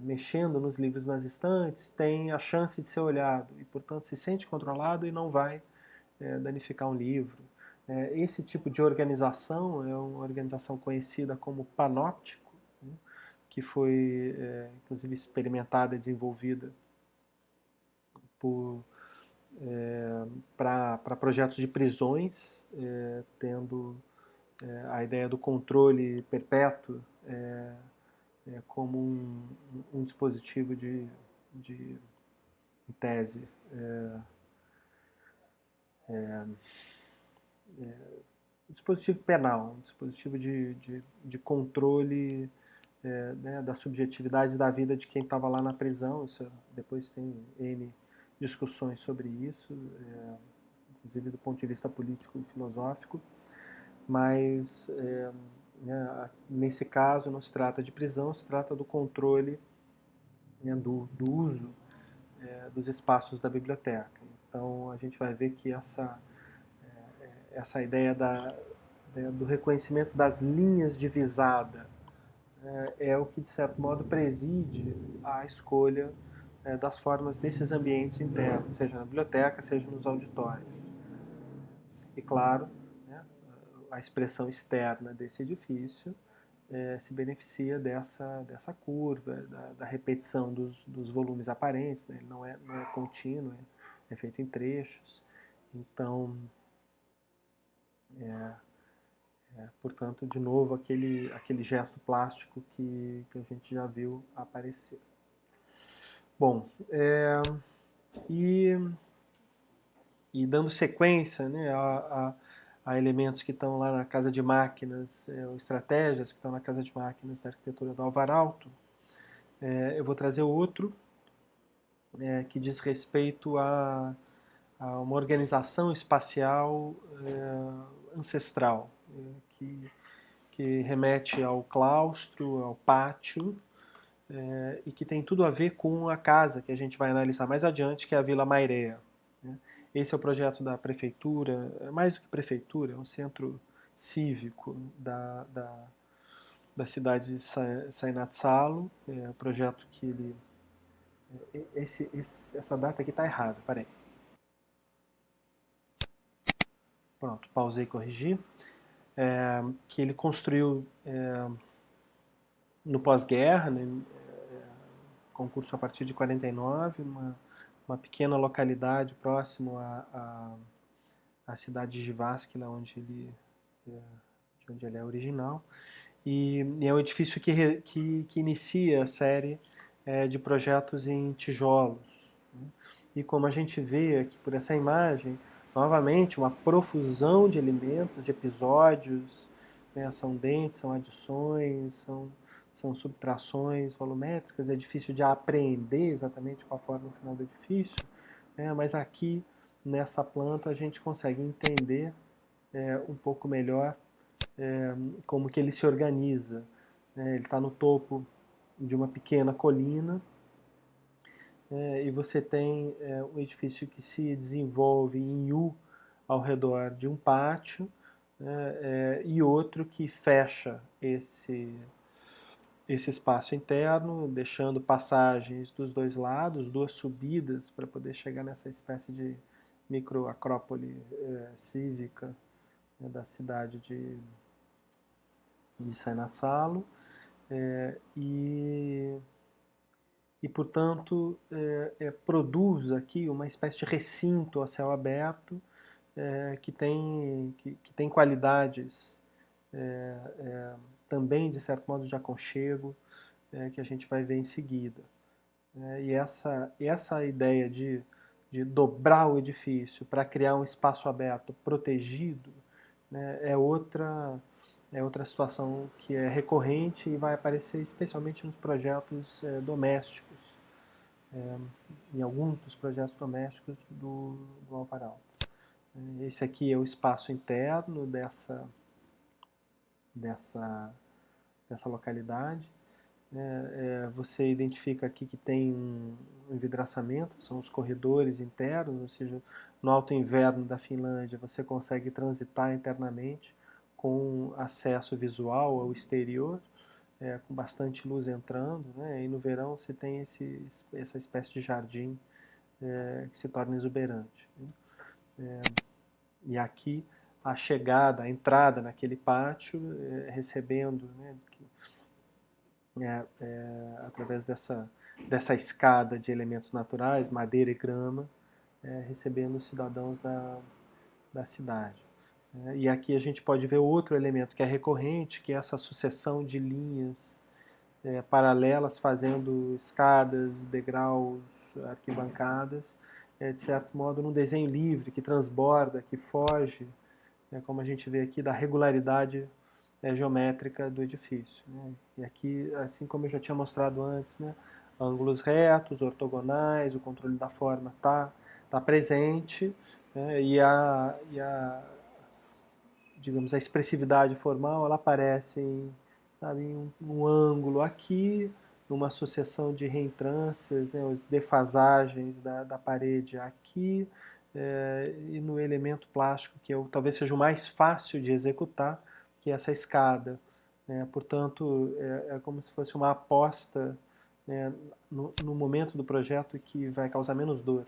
Speaker 1: mexendo nos livros nas estantes tem a chance de ser olhado e, portanto, se sente controlado e não vai danificar um livro. Esse tipo de organização é uma organização conhecida como panóptico, né, que foi, inclusive, experimentada e desenvolvida para projetos de prisões, tendo a ideia do controle perpétuo como um dispositivo de em tese, um dispositivo penal, um dispositivo de controle né, da subjetividade da vida de quem estava lá na prisão. Isso, depois tem N discussões sobre isso, inclusive do ponto de vista político e filosófico, mas né, nesse caso não se trata de prisão, se trata do controle, né, do uso dos espaços da biblioteca. Então a gente vai ver que essa ideia do reconhecimento das linhas de visada é o que, de certo modo, preside a escolha das formas desses ambientes internos, seja na biblioteca, seja nos auditórios. E, claro, né, a expressão externa desse edifício se beneficia dessa curva, da repetição dos volumes aparentes, né? Ele não é contínuo, é feito em trechos. Então, portanto, de novo, aquele gesto plástico que a gente já viu aparecer. Bom, e dando sequência, né, a elementos que estão lá na casa de máquinas, ou estratégias que estão na casa de máquinas da arquitetura do Alvaralto, eu vou trazer outro que diz respeito a uma organização espacial ancestral, que remete ao claustro, ao pátio, e que tem tudo a ver com a casa que a gente vai analisar mais adiante, que é a Vila Mairea. Né? Esse é o projeto da prefeitura, mais do que prefeitura, é um centro cívico da cidade de Sainatsalo, um projeto que ele... essa data aqui está errada, peraí. Pronto, pausei e corrigi. Que ele construiu no pós-guerra, né, concurso a partir de 49, uma pequena localidade próximo à cidade de Jyväskylä, de onde ele é original. E é um edifício que inicia a série de projetos em tijolos. Né? E como a gente vê aqui por essa imagem, novamente uma profusão de elementos, de episódios, né? São dentes, são adições, são subtrações volumétricas. É difícil de apreender exatamente qual a forma final do edifício, né? Mas aqui nessa planta a gente consegue entender um pouco melhor como que ele se organiza. Ele está no topo de uma pequena colina, e você tem um edifício que se desenvolve em U ao redor de um pátio, e outro que fecha esse espaço interno, deixando passagens dos dois lados, duas subidas para poder chegar nessa espécie de microacrópole cívica da cidade de Sainatsalo, e portanto, produz aqui uma espécie de recinto a céu aberto que tem qualidades também, de certo modo, de aconchego, que a gente vai ver em seguida. E essa ideia de dobrar o edifício para criar um espaço aberto protegido, né, é outra é outra situação que é recorrente e vai aparecer especialmente nos projetos domésticos, em alguns dos projetos domésticos do Alvar Aalto. Esse aqui é o espaço interno dessa localidade. Você identifica aqui que tem um envidramento, são os corredores internos, ou seja, no alto inverno da Finlândia você consegue transitar internamente com acesso visual ao exterior, com bastante luz entrando, né? E no verão você tem essa espécie de jardim que se torna exuberante. E aqui a chegada, a entrada naquele pátio, recebendo, né, através dessa escada de elementos naturais, madeira e grama, recebendo os cidadãos da cidade. E aqui a gente pode ver outro elemento que é recorrente, que é essa sucessão de linhas paralelas fazendo escadas, degraus, arquibancadas, de certo modo num desenho livre que transborda, que foge, como a gente vê aqui, da regularidade geométrica do edifício. Né? E aqui, assim como eu já tinha mostrado antes, né, ângulos retos, ortogonais, o controle da forma tá presente, né, digamos, a expressividade formal ela aparece em um ângulo aqui, numa sucessão de reentrâncias, né, as defasagens da parede aqui, e no elemento plástico que talvez seja o mais fácil de executar, que é essa escada. Portanto, é como se fosse uma aposta, né, no momento do projeto que vai causar menos dor,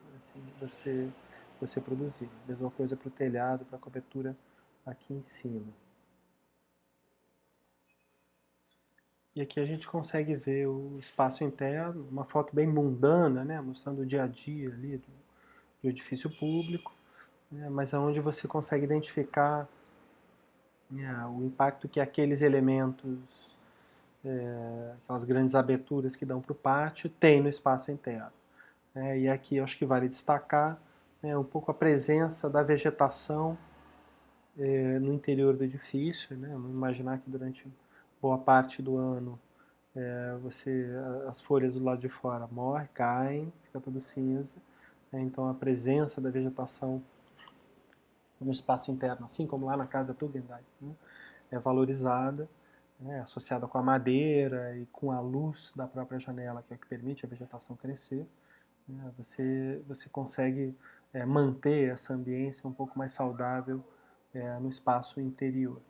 Speaker 1: assim, você produzir. Mesma coisa para o telhado, para a cobertura aqui em cima. E aqui a gente consegue ver o espaço interno, uma foto bem mundana, né, mostrando o dia a dia ali do edifício público, né, mas aonde você consegue identificar, né, o impacto que aqueles elementos, aquelas grandes aberturas que dão para o pátio, tem no espaço interno. E aqui eu acho que vale destacar, né, um pouco a presença da vegetação no interior do edifício. Né, vamos imaginar que durante boa parte do ano as folhas do lado de fora morrem, caem, fica tudo cinza. Então a presença da vegetação no espaço interno, assim como lá na casa Tugendhat, né, é valorizada, né, associada com a madeira e com a luz da própria janela, que é o que permite a vegetação crescer. Né, você consegue manter essa ambiência um pouco mais saudável no espaço interior.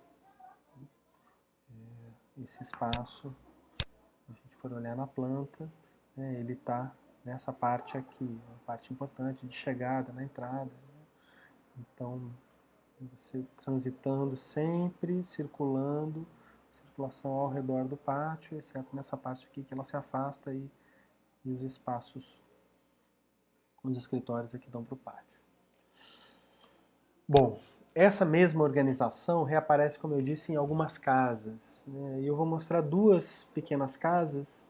Speaker 1: Esse espaço, se a gente for olhar na planta, né, ele está nessa parte aqui, uma parte importante de chegada na entrada. Né? Então, você transitando sempre, circulando, circulação ao redor do pátio, exceto nessa parte aqui que ela se afasta e os espaços, os escritórios aqui dão para o pátio. Bom, essa mesma organização reaparece, como eu disse, em algumas casas. Né? E eu vou mostrar duas pequenas casas,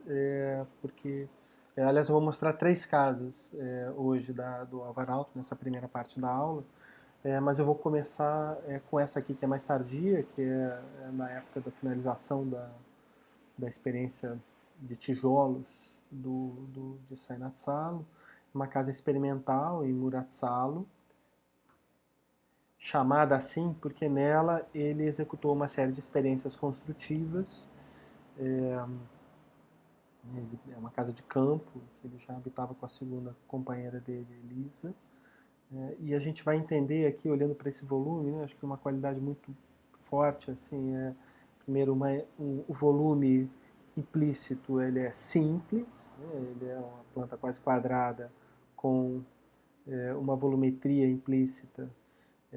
Speaker 1: porque, aliás, eu vou mostrar três casas hoje do Alvar Aalto, nessa primeira parte da aula, mas eu vou começar com essa aqui que é mais tardia, que é na época da finalização da experiência de tijolos de Seinäjoki, uma casa experimental em Muratsalo, chamada assim porque nela ele executou uma série de experiências construtivas. É uma casa de campo, que ele já habitava com a segunda companheira dele, Elisa. E a gente vai entender aqui, olhando para esse volume, né, acho que uma qualidade muito forte, assim, primeiro, o volume implícito, ele é simples, né, ele é uma planta quase quadrada, com uma volumetria implícita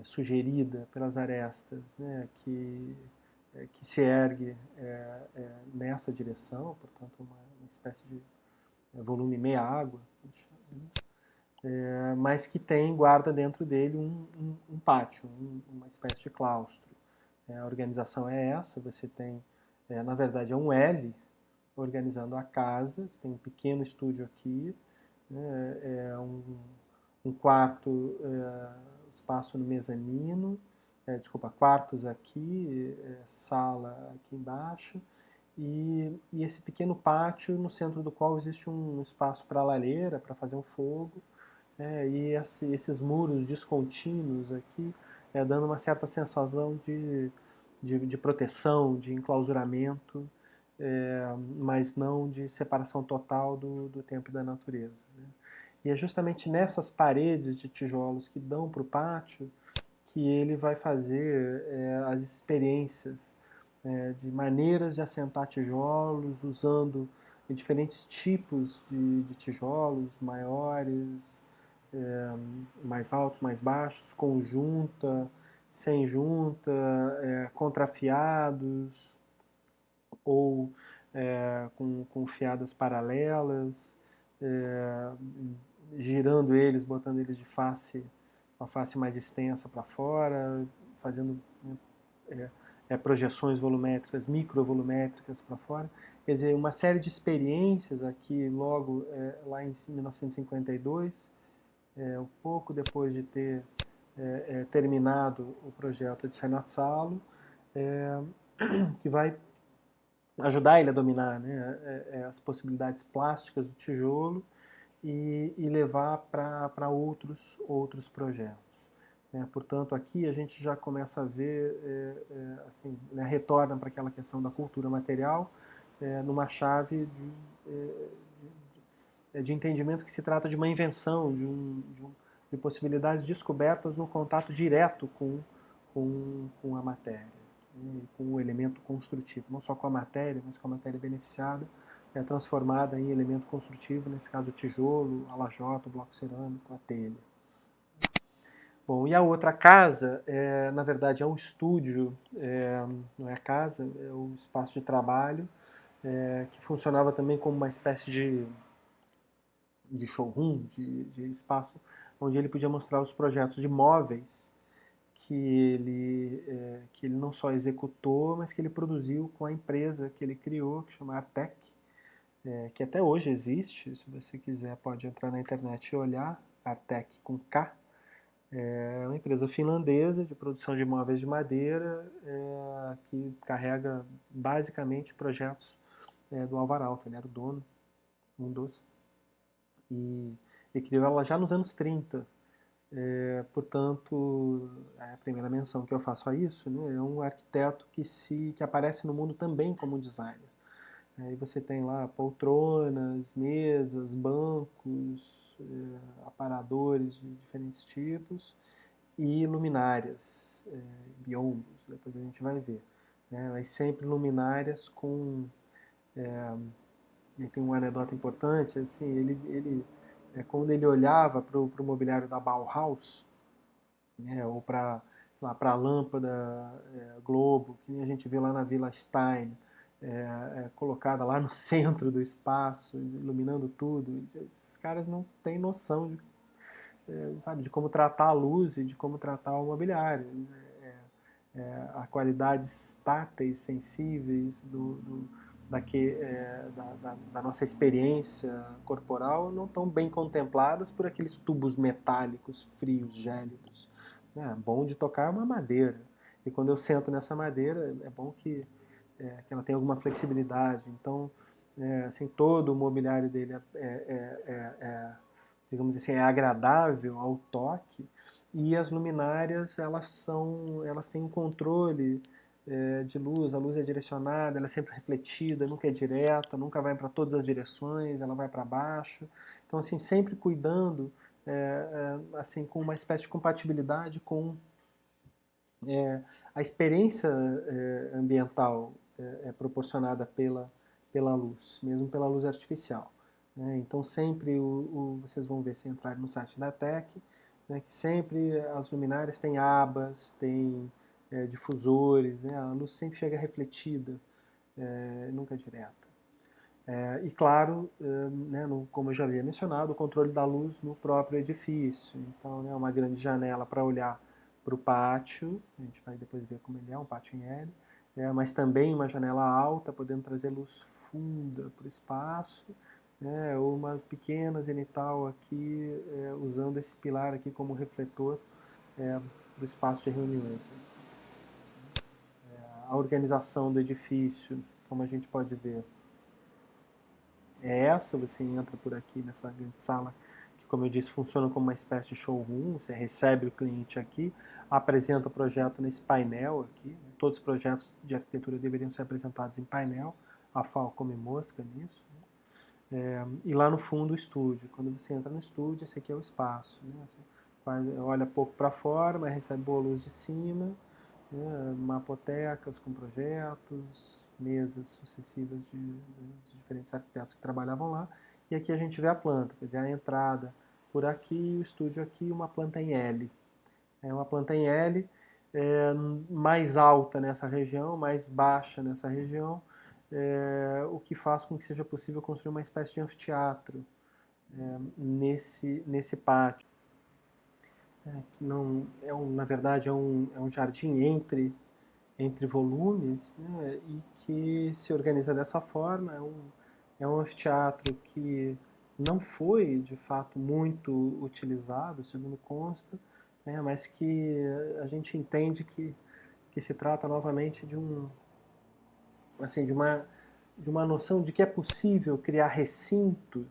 Speaker 1: sugerida pelas arestas, né, que se ergue nessa direção, portanto uma espécie de volume meia água, mas que guarda dentro dele um pátio, uma espécie de claustro. A organização é essa, você tem, na verdade é um L organizando a casa, você tem um pequeno estúdio aqui, né, um quarto, espaço no mezanino, quartos aqui, sala aqui embaixo, e esse pequeno pátio no centro do qual existe um espaço para lareira, para fazer um fogo, e esses muros descontínuos aqui, dando uma certa sensação de proteção, de enclausuramento, mas não de separação total do tempo e da natureza, né? E é justamente nessas paredes de tijolos que dão para o pátio que ele vai fazer as experiências de maneiras de assentar tijolos, usando diferentes tipos de tijolos, maiores, mais altos, mais baixos, com junta, sem junta, contrafiados ou com fiadas paralelas, é, girando eles, botando eles de face, uma face mais extensa para fora, fazendo projeções volumétricas, microvolumétricas para fora. Quer dizer, uma série de experiências aqui, logo lá em 1952, um pouco depois de ter terminado o projeto de Senat Salo, que vai ajudar ele a dominar, né, as possibilidades plásticas do tijolo e levar para outros projetos. Portanto, aqui a gente já começa a ver, assim, né, retorna para aquela questão da cultura material, numa chave de entendimento que se trata de uma invenção, de possibilidades descobertas no contato direto com a matéria, né, com o elemento construtivo, não só com a matéria, mas com a matéria beneficiada, transformada em elemento construtivo, nesse caso o tijolo, a lajota, o bloco cerâmico, a telha. Bom, e a outra casa, na verdade, é um estúdio, não é casa, é um espaço de trabalho, que funcionava também como uma espécie de showroom, de espaço onde ele podia mostrar os projetos de móveis que ele não só executou, mas que ele produziu com a empresa que ele criou, que chama Artec, que até hoje existe. Se você quiser, pode entrar na internet e olhar, Artec com K. É uma empresa finlandesa de produção de móveis de madeira, que carrega basicamente projetos do Alvar Aalto. Ele era o dono, um dos. E criou ela já nos anos 30. Portanto, a primeira menção que eu faço a isso, né, é um arquiteto que aparece no mundo também como designer. Aí você tem lá poltronas, mesas, bancos, aparadores de diferentes tipos e luminárias, biombos, depois a gente vai ver. Né, mas sempre luminárias com... E tem uma anedota importante, assim, quando ele olhava para o mobiliário da Bauhaus, né, ou para a lâmpada Globo, que a gente viu lá na Vila Stein, colocada lá no centro do espaço, iluminando tudo. Esses caras não têm noção sabe, de como tratar a luz e de como tratar o mobiliário. A qualidades táteis, sensíveis da nossa experiência corporal não estão bem contempladas por aqueles tubos metálicos, frios, gélidos. Bom de tocar é uma madeira. E quando eu sento nessa madeira, é bom que ela tenha alguma flexibilidade. Então, assim, todo o mobiliário dele digamos assim, é agradável ao toque, e as luminárias elas têm um controle de luz, a luz é direcionada, ela é sempre refletida, nunca é direta, nunca vai para todas as direções, ela vai para baixo. Então, assim, sempre cuidando, assim, com uma espécie de compatibilidade com a experiência ambiental proporcionada pela luz, mesmo pela luz artificial. Né? Então, sempre vocês vão ver se entrarem no site da TEC, né, que sempre as luminárias têm abas, têm difusores, né? A luz sempre chega refletida, nunca direta. E claro, né, como eu já havia mencionado, o controle da luz no próprio edifício. Então, né, uma grande janela para olhar para o pátio, a gente vai depois ver como ele é, um pátio em L, mas também uma janela alta, podendo trazer luz funda para o espaço, né, ou uma pequena zenital aqui, usando esse pilar aqui como refletor para o espaço de reuniões. a organização do edifício, como a gente pode ver, é essa. Você entra por aqui nessa grande sala, que, como eu disse, funciona como uma espécie de showroom. Você recebe o cliente aqui, apresenta o projeto nesse painel aqui. Todos os projetos de arquitetura deveriam ser apresentados em painel. A FAO come mosca nisso. E lá no fundo o estúdio. Quando você entra no estúdio, esse aqui é o espaço, né? Você olha pouco para fora, mas recebe boa luz de cima, né? Mapotecas com projetos, mesas sucessivas de diferentes arquitetos que trabalhavam lá. E aqui a gente vê a planta, quer dizer, a entrada por aqui, o estúdio aqui, uma planta em L. É uma planta em L, mais alta nessa região, mais baixa nessa região, o que faz com que seja possível construir uma espécie de anfiteatro nesse pátio, que não na verdade é um jardim entre volumes, né, e que se organiza dessa forma. É um anfiteatro que não foi de fato muito utilizado, segundo consta, né, mas que a gente entende que se trata novamente de assim, de uma noção de que é possível criar recinto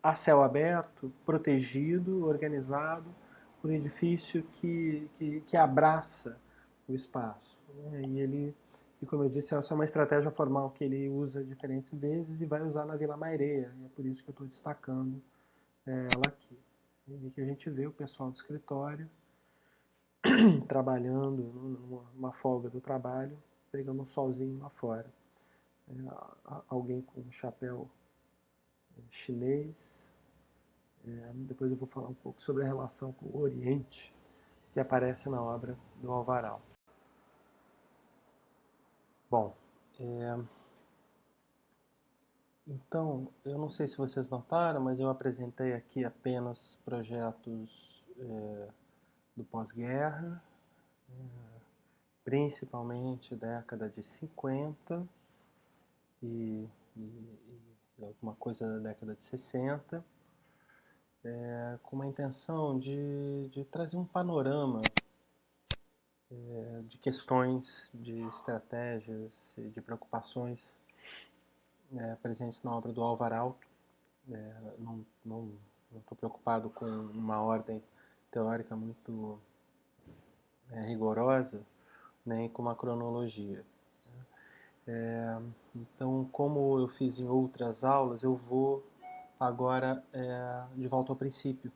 Speaker 1: a céu aberto, protegido, organizado, por um edifício que abraça o espaço, né? E como eu disse, essa é uma estratégia formal que ele usa diferentes vezes e vai usar na Vila Maireia, e é por isso que eu estou destacando ela aqui. E que a gente vê o pessoal do escritório trabalhando numa folga do trabalho, pegando um solzinho lá fora. Alguém com um chapéu chinês. Depois eu vou falar um pouco sobre a relação com o Oriente, que aparece na obra do Alvaral. Bom, então, eu não sei se vocês notaram, mas eu apresentei aqui apenas projetos do pós-guerra, principalmente década de 50 e alguma coisa da década de 60, com uma intenção de trazer um panorama de questões, de estratégias, de preocupações presentes na obra do Alvaral. Não estou preocupado com uma ordem teórica muito rigorosa, nem com uma cronologia. Então, como eu fiz em outras aulas, eu vou agora de volta ao princípio,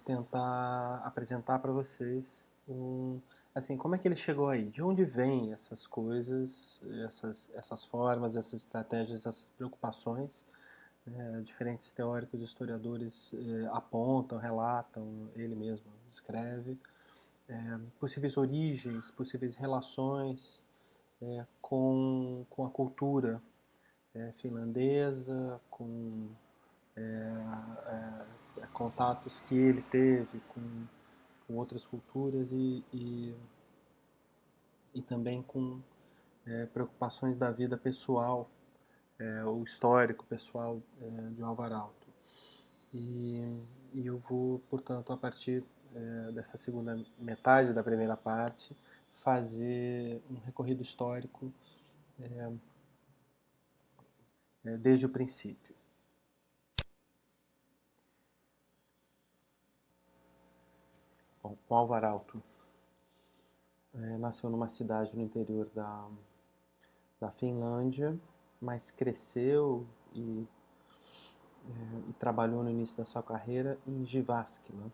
Speaker 1: tentar apresentar para vocês assim, como é que ele chegou aí? De onde vêm essas coisas, essas formas, essas estratégias, essas preocupações? Diferentes teóricos e historiadores apontam, relatam, ele mesmo escreve, possíveis origens, possíveis relações com a cultura finlandesa, com contatos que ele teve com outras culturas e também com preocupações da vida pessoal, o histórico pessoal de Alvaralto. E eu vou, portanto, a partir dessa segunda metade da primeira parte, fazer um recorrido histórico desde o princípio. Bom, o Alvaralto nasceu numa cidade no interior da Finlândia, mas cresceu e trabalhou no início da sua carreira em Jyväskylä,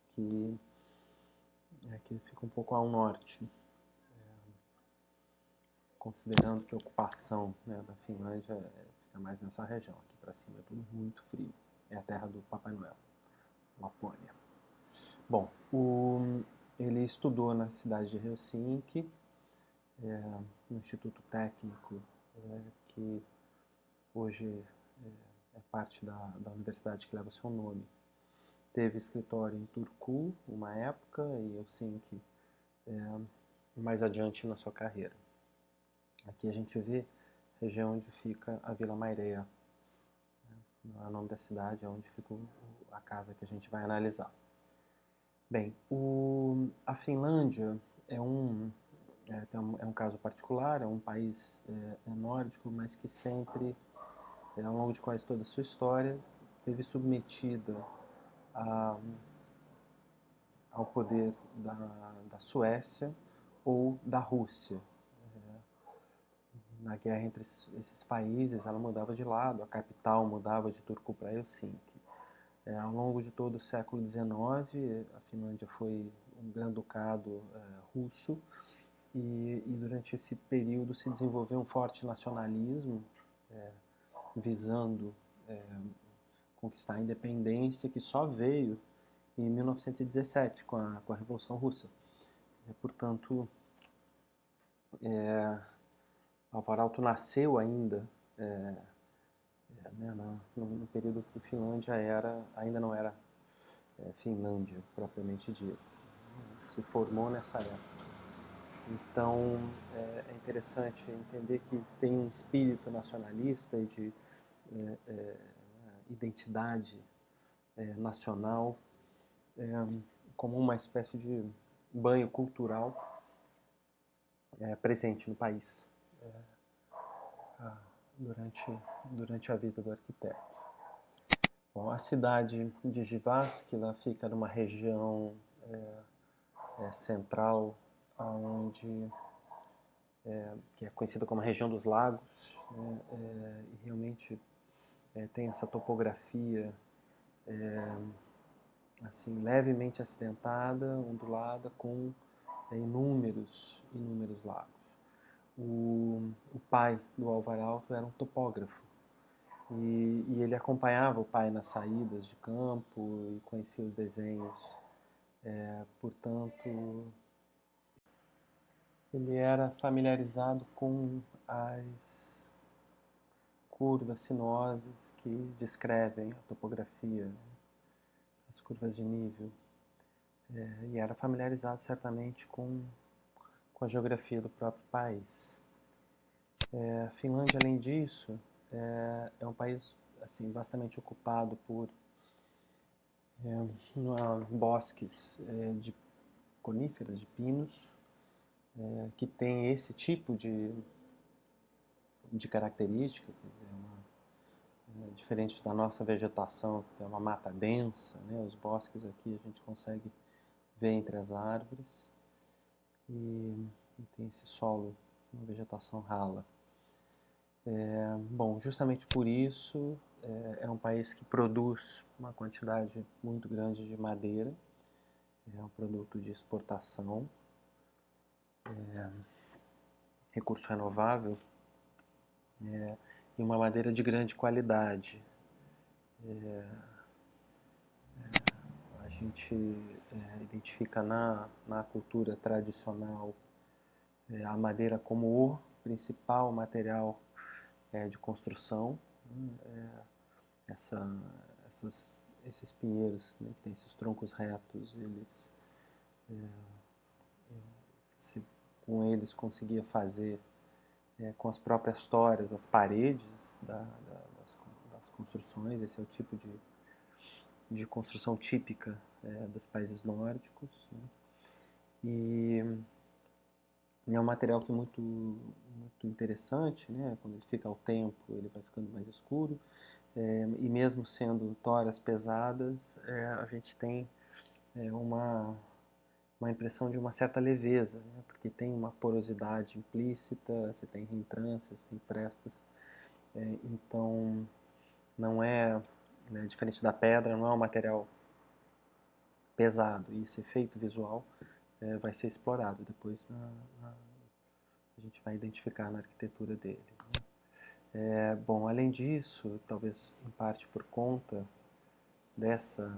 Speaker 1: que fica um pouco ao norte, considerando que a ocupação da Finlândia fica mais nessa região. Aqui para cima é tudo muito frio. É a terra do Papai Noel, Lapônia. Bom, ele estudou na cidade de Helsinki, no Instituto Técnico, que hoje é parte da universidade que leva o seu nome. Teve escritório em Turku, uma época, e Helsinki mais adiante na sua carreira. Aqui a gente vê a região onde fica a Vila Maireia, não é o nome da cidade, é onde fica a casa que a gente vai analisar. Bem, a Finlândia é um é um caso particular, é um país nórdico, mas que sempre, ao longo de quase toda a sua história, teve submetida a, ao poder da Suécia ou da Rússia. Na guerra entre esses países, ela mudava de lado, a capital mudava de Turku para Helsinki. Ao longo de todo o século XIX, a Finlândia foi um grão-ducado russo, e durante esse período se desenvolveu um forte nacionalismo visando conquistar a independência, que só veio em 1917 com a Revolução Russa. Portanto, Alvarado nasceu ainda no período que Finlândia ainda não era Finlândia propriamente dita. Se formou nessa época. Então, é interessante entender que tem um espírito nacionalista e de identidade nacional como uma espécie de banho cultural presente no país durante a vida do arquiteto. Bom, a cidade de Jyväskylä fica numa região central, onde que é conhecida como a região dos lagos, e realmente tem essa topografia assim levemente acidentada, ondulada, com inúmeros lagos. O pai do Alvarado era um topógrafo e ele acompanhava o pai nas saídas de campo e conhecia os desenhos. Portanto, ele era familiarizado com as curvas sinuosas que descrevem a topografia, as curvas de nível, e era familiarizado certamente com a geografia do próprio país. A Finlândia, além disso, é um país assim vastamente ocupado por bosques de coníferas, de pinos, que tem esse tipo de característica, quer dizer, diferente da nossa vegetação, que é uma mata densa, né? Os bosques aqui a gente consegue ver entre as árvores e tem esse solo, uma vegetação rala. Bom, justamente por isso é um país que produz uma quantidade muito grande de madeira, é um produto de exportação, recurso renovável, e uma madeira de grande qualidade. A gente identifica na cultura tradicional a madeira como o principal material de construção. Esses pinheiros, né, que tem esses troncos retos, com eles conseguia fazer com as próprias toras as paredes das construções. Esse é o tipo de construção típica dos países nórdicos, né? E é um material que é muito interessante, né? Quando ele fica ao tempo, ele vai ficando mais escuro, e mesmo sendo toras pesadas, a gente tem uma impressão de uma certa leveza, né? Porque tem uma porosidade implícita, você tem reentrâncias, tem frestas, então não é, né, diferente da pedra, não é um material pesado, e esse efeito visual vai ser explorado depois a gente vai identificar na arquitetura dele, né? Bom, além disso, talvez em parte por conta dessa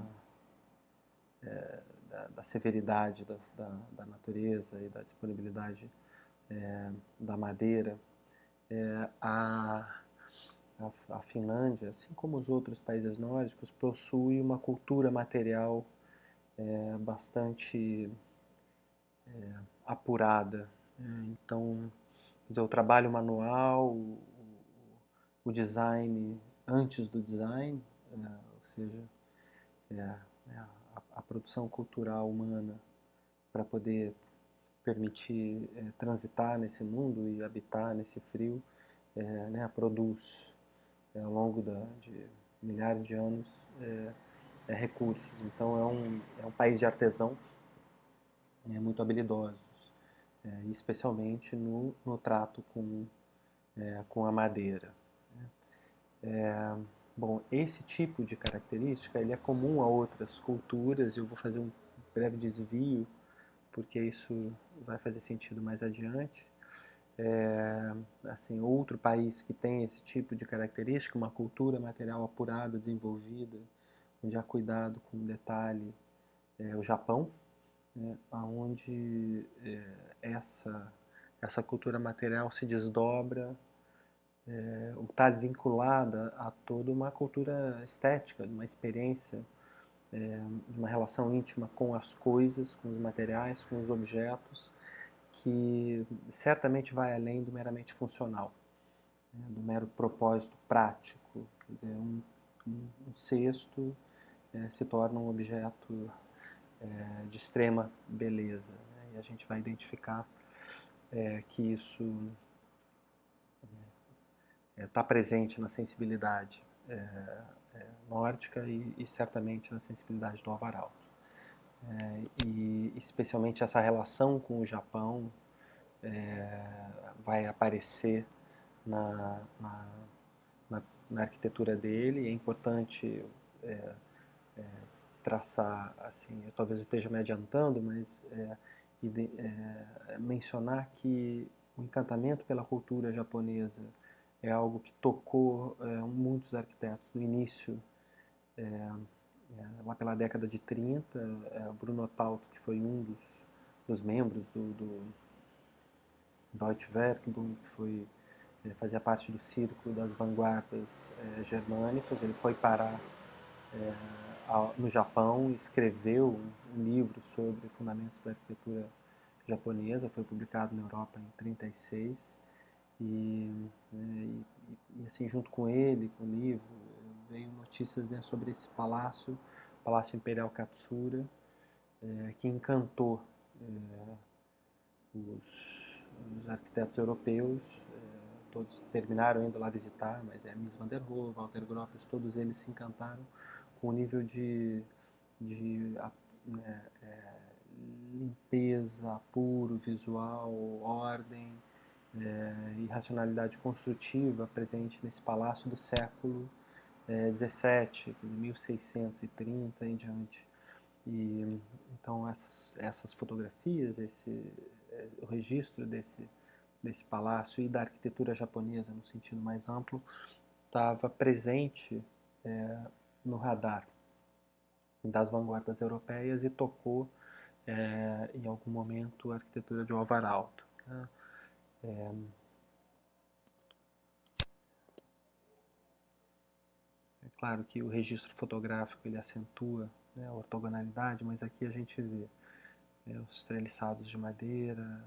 Speaker 1: da severidade da natureza e da disponibilidade da madeira, a Finlândia, assim como os outros países nórdicos, possui uma cultura material bastante apurada. Então, quer dizer, o trabalho manual, o design antes do design, ou seja, a produção cultural humana para poder permitir transitar nesse mundo e habitar nesse frio, né, produz ao longo de milhares de anos recursos. Então é um país de artesãos muito habilidosos, especialmente no trato com a madeira. Bom, esse tipo de característica ele é comum a outras culturas. Eu vou fazer um breve desvio, porque isso vai fazer sentido mais adiante. Assim, outro país que tem esse tipo de característica, uma cultura material apurada, desenvolvida, onde há cuidado com o detalhe, é o Japão, né, onde essa cultura material se desdobra, está vinculada a toda uma cultura estética, uma experiência, de uma relação íntima com as coisas, com os materiais, com os objetos, que certamente vai além do meramente funcional, né, do mero propósito prático. Quer dizer, um cesto se torna um objeto de extrema beleza, né, e a gente vai identificar que isso está presente na sensibilidade nórdica e certamente na sensibilidade do Alvarado. E especialmente essa relação com o Japão vai aparecer na arquitetura dele. É importante traçar, assim, eu talvez esteja me adiantando, mas mencionar que o encantamento pela cultura japonesa é algo que tocou muitos arquitetos no início, lá pela década de 30. Bruno Otto, que foi um dos membros do Deutsche Werkbund, que fazia parte do círculo das vanguardas germânicas. Ele foi parar no Japão, escreveu um livro sobre fundamentos da arquitetura japonesa, foi publicado na Europa em 1936, e assim, junto com ele, com o livro, veio notícias, né, sobre esse Palácio Imperial Katsura, que encantou os arquitetos europeus. Todos terminaram indo lá visitar, mas Mies van der Rohe, Walter Gropius, todos eles se encantaram com o nível de limpeza, apuro visual, ordem e racionalidade construtiva presente nesse palácio do século XVII, de 1630 em diante. E então essas fotografias, o registro desse palácio e da arquitetura japonesa no sentido mais amplo estava presente no radar das vanguardas europeias e tocou em algum momento a arquitetura de Alvarado. Né? É claro que o registro fotográfico ele acentua, né, a ortogonalidade, mas aqui a gente vê os treliçados de madeira,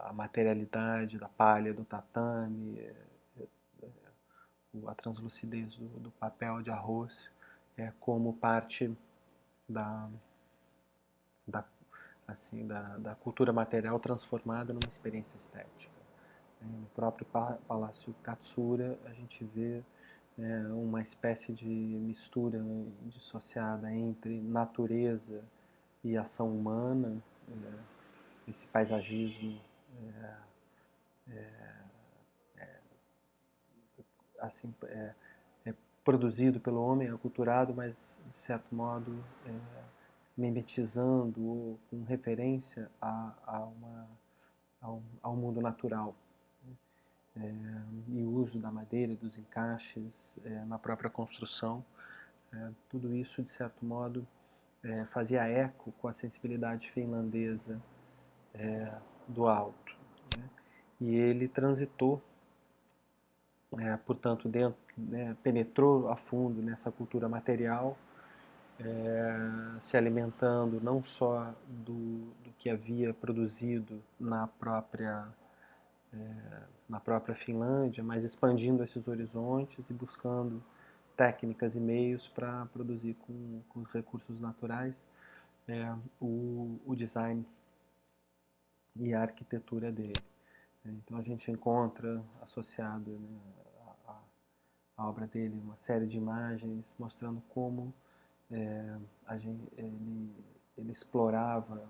Speaker 1: a materialidade da palha do tatame, a translucidez do papel de arroz, como parte da, da cultura material transformada numa experiência estética. No próprio Palácio Katsura a gente vê uma espécie de mistura dissociada entre natureza e ação humana, esse paisagismo assim, produzido pelo homem, aculturado, mas de certo modo mimetizando ou com referência ao mundo natural. E o uso da madeira, dos encaixes na própria construção, tudo isso, de certo modo, fazia eco com a sensibilidade finlandesa do alto. Né? E ele transitou, portanto, penetrou a fundo nessa cultura material, se alimentando não só do que havia produzido na própria Finlândia, mas expandindo esses horizontes e buscando técnicas e meios para produzir com os recursos naturais o design e a arquitetura dele. Então a gente encontra associado, né, à obra dele uma série de imagens mostrando como ele explorava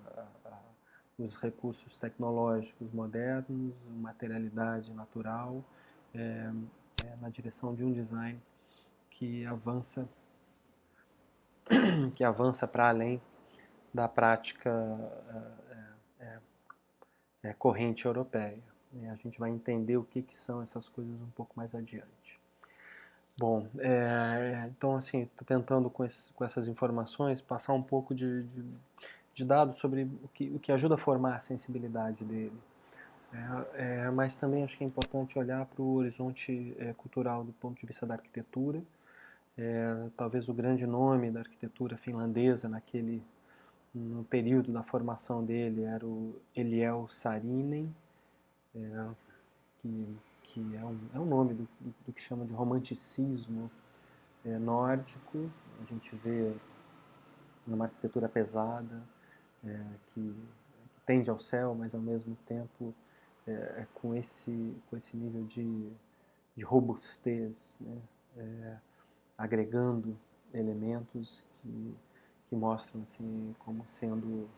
Speaker 1: os recursos tecnológicos modernos, materialidade natural, na direção de um design que avança para além da prática corrente europeia. A gente vai entender o que são essas coisas um pouco mais adiante. Bom, então assim, estou tentando com essas informações passar um pouco de dados sobre o que ajuda a formar a sensibilidade dele. Mas também acho que é importante olhar para o horizonte cultural do ponto de vista da arquitetura. Talvez o grande nome da arquitetura finlandesa no período da formação dele era o Eliel Saarinen, que é um nome do que chama de romanticismo nórdico. A gente vê uma arquitetura pesada, que tende ao céu, mas ao mesmo tempo com esse nível de robustez, né? Agregando elementos que mostram assim, como sendo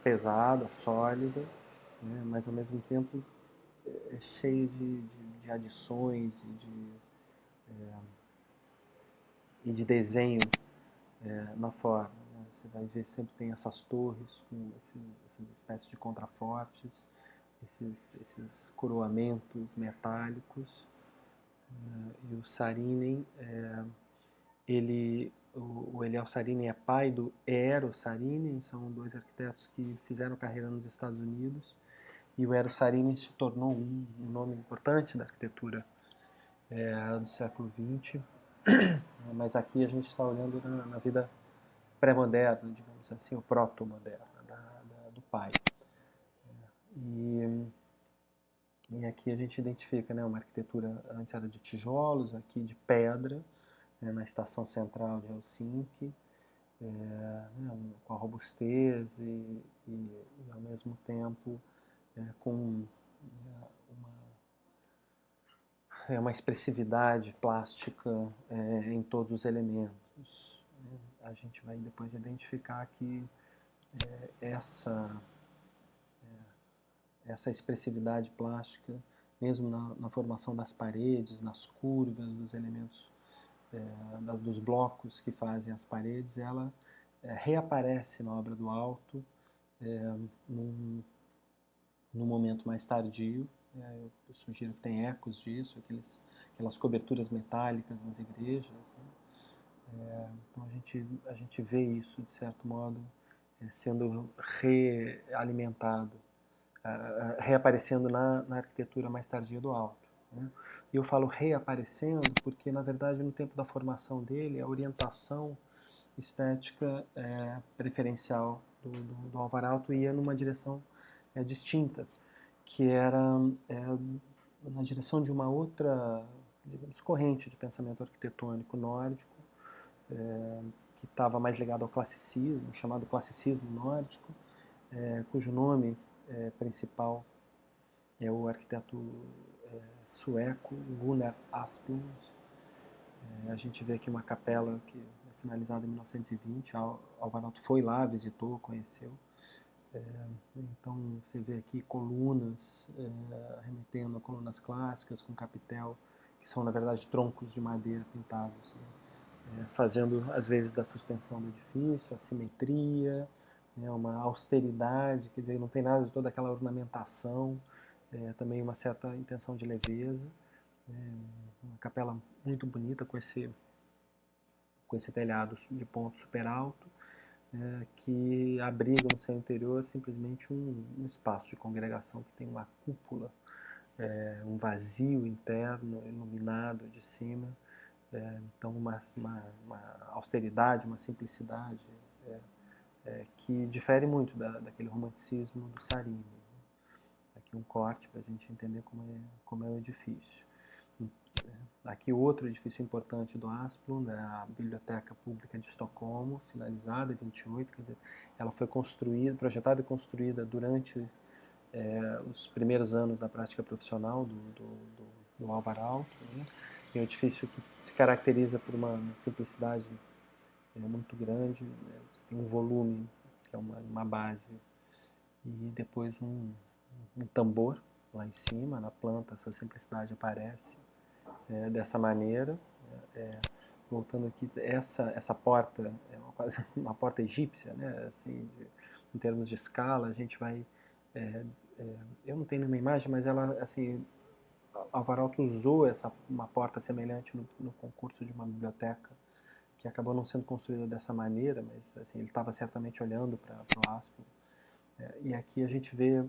Speaker 1: pesada, sólida, né? Mas ao mesmo tempo cheia de adições e de desenho na forma. Né? Você vai ver, sempre tem essas torres com essas espécies de contrafortes, esses coroamentos metálicos. E o Saarinen, o Eliel Saarinen é pai do Eero Saarinen, são dois arquitetos que fizeram carreira nos Estados Unidos, e o Eero Saarinen se tornou um nome importante da arquitetura do século XX, mas aqui a gente está olhando na vida pré-moderna, digamos assim, o proto-moderno, do pai. E aqui a gente identifica, né, uma arquitetura, antes era de tijolos, aqui de pedra, na estação central de Helsinki, com a robustez e ao mesmo tempo com uma expressividade plástica em todos os elementos. A gente vai depois identificar que essa expressividade plástica, mesmo na formação das paredes, nas curvas dos elementos, dos blocos que fazem as paredes, ela reaparece na obra do Aalto num momento mais tardio. Eu sugiro que tem ecos disso, aquelas coberturas metálicas nas igrejas. Né? Então a gente vê isso, de certo modo, sendo realimentado, reaparecendo na arquitetura mais tardia do Aalto. Né? E eu falo reaparecendo porque, na verdade, no tempo da formação dele, a orientação estética preferencial do Alvar Aalto ia numa direção distinta, que era na direção de uma outra, digamos, corrente de pensamento arquitetônico nórdico, que estava mais ligado ao classicismo, chamado classicismo nórdico, cujo nome principal é o arquiteto sueco Gunnar Asplund. A gente vê aqui uma capela que é finalizada em 1920, Alvar Aalto foi lá, visitou, conheceu. Então você vê aqui colunas remetendo a colunas clássicas com capitel, que são na verdade troncos de madeira pintados, né? Fazendo às vezes da suspensão do edifício, a simetria, né? Uma austeridade, quer dizer, não tem nada de toda aquela ornamentação, também uma certa intenção de leveza, uma capela muito bonita com esse telhado de ponto super alto, que abriga no seu interior simplesmente um espaço de congregação que tem uma cúpula, um vazio interno iluminado de cima, então uma austeridade, uma simplicidade que difere muito daquele romanticismo do Saarinen. Aqui um corte para a gente entender como é o edifício. Aqui outro edifício importante do Asplund, a Biblioteca Pública de Estocolmo, finalizada em 28, quer dizer, ela foi construída, projetada e construída durante os primeiros anos da prática profissional do Álvaro Aalto, né? É um edifício que se caracteriza por uma simplicidade muito grande, né? Tem um volume, que é uma base, e depois um tambor lá em cima, na planta, essa simplicidade aparece dessa maneira. Voltando aqui, essa porta é quase uma porta egípcia, né? Assim, em termos de escala, a gente vai... eu não tenho nenhuma imagem, mas ela, assim, Álvaro Aalto usou uma porta semelhante no concurso de uma biblioteca, que acabou não sendo construída dessa maneira, mas assim, ele estava certamente olhando para o Asplund. E aqui a gente vê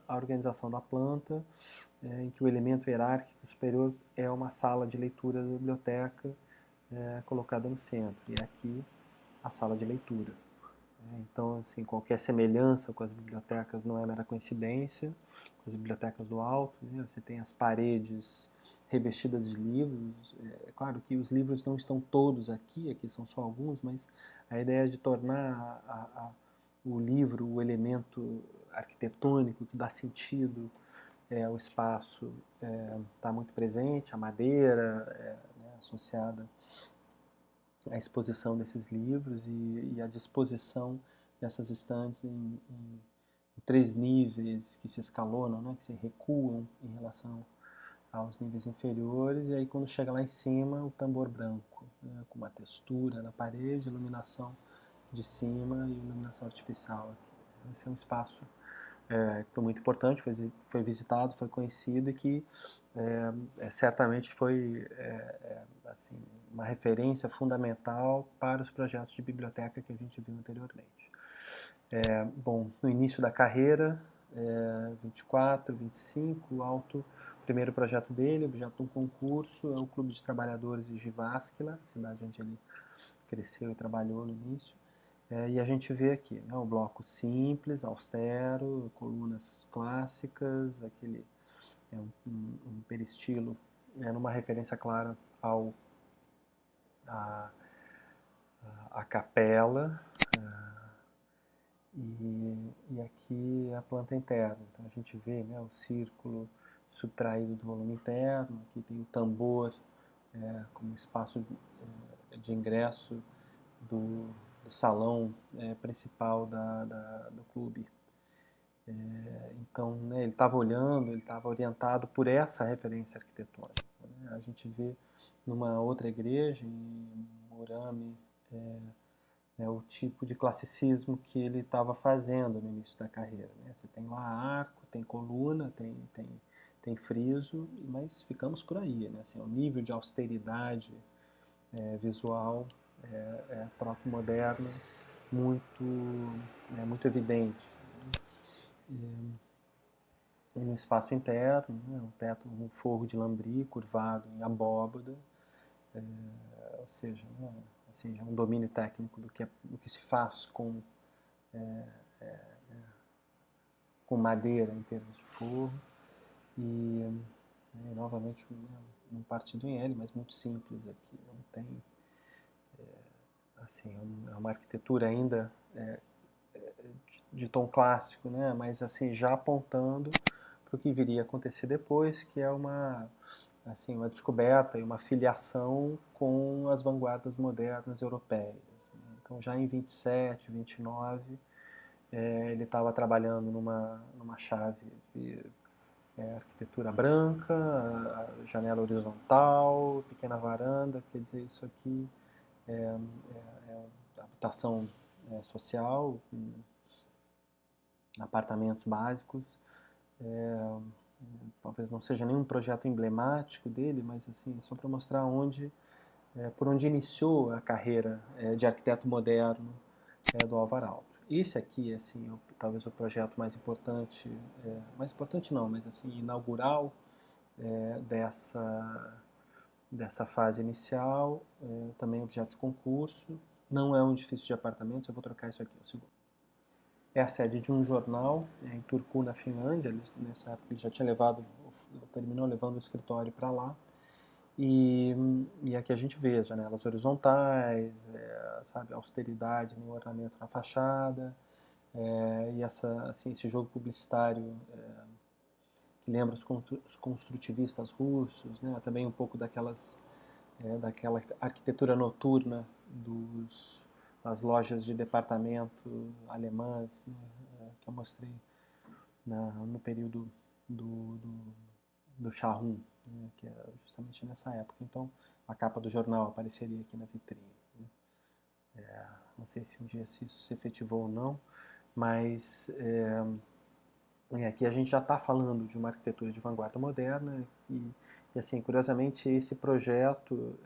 Speaker 1: a organização da planta, em que o elemento hierárquico superior é uma sala de leitura da biblioteca colocada no centro, e aqui a sala de leitura. Então, assim, qualquer semelhança com as bibliotecas não é mera coincidência, com as bibliotecas do Alto, né? Você tem as paredes revestidas de livros. É claro que os livros não estão todos aqui são só alguns, mas a ideia é de tornar o livro o elemento arquitetônico que dá sentido ao espaço está muito presente, a madeira né, associada à exposição desses livros e a disposição dessas estantes em 3 níveis que se escalonam, né, que se recuam em relação aos níveis inferiores, e aí quando chega lá em cima, o tambor branco, né, com uma textura na parede, iluminação de cima e iluminação artificial aqui. Esse é um espaço que foi muito importante, foi visitado, foi conhecido e que certamente foi assim, uma referência fundamental para os projetos de biblioteca que a gente viu anteriormente. Bom, no início da carreira, 24, 25, o Aalto, o primeiro projeto dele, objeto de um concurso, é o Clube de Trabalhadores de Jyväskylä, cidade onde ele cresceu e trabalhou no início. E a gente vê aqui, né, o bloco simples, austero, colunas clássicas, aquele um peristilo, numa referência clara à capela, e aqui a planta interna. Então a gente vê, né, o círculo subtraído do volume interno, aqui tem o tambor como espaço de ingresso do salão principal do clube. Então, né, ele estava olhando, ele estava orientado por essa referência arquitetônica. Né? A gente vê numa outra igreja, em Murame, o tipo de classicismo que ele estava fazendo no início da carreira. Né? Você tem lá arco, tem coluna, tem friso, mas ficamos por aí. Né? Assim, o nível de austeridade visual proto-moderno muito evidente. E no espaço interno, né, um teto, um forro de lambri curvado em abóbada, ou seja, né, assim, um domínio técnico do que se faz com madeira em termos de forro. E novamente um partido em L, mas muito simples aqui, não tem assim, é uma arquitetura ainda de tom clássico, né, mas assim, já apontando para o que viria a acontecer depois, que é uma descoberta e uma filiação com as vanguardas modernas europeias. Né? Então, já em 27, 29, ele estava trabalhando numa chave de arquitetura branca, janela horizontal, pequena varanda, quer dizer, isso aqui é habitação social, apartamentos básicos. Talvez não seja nenhum projeto emblemático dele, mas assim, só para mostrar por onde iniciou a carreira de arquiteto moderno do Álvaro Aalto. Esse aqui, assim, talvez o projeto mais importante não, mas assim, inaugural dessa fase inicial, também objeto de concurso, não é um edifício de apartamentos, eu vou trocar isso aqui, um segundo. É a sede de um jornal em Turku, na Finlândia. Nessa época ele já tinha terminou levando o escritório para lá. E aqui a gente vê janelas horizontais, sabe, austeridade no ornamento na fachada, e assim, esse jogo publicitário que lembra os construtivistas russos, né? Também um pouco daquela arquitetura noturna das lojas de departamento alemãs, né? Que eu mostrei no período do, do, do Shahum, né? Que é justamente nessa época. Então, a capa do jornal apareceria aqui na vitrine. Né? Não sei se um dia isso se efetivou ou não, mas aqui a gente já está falando de uma arquitetura de vanguarda moderna e assim, curiosamente, esse projeto,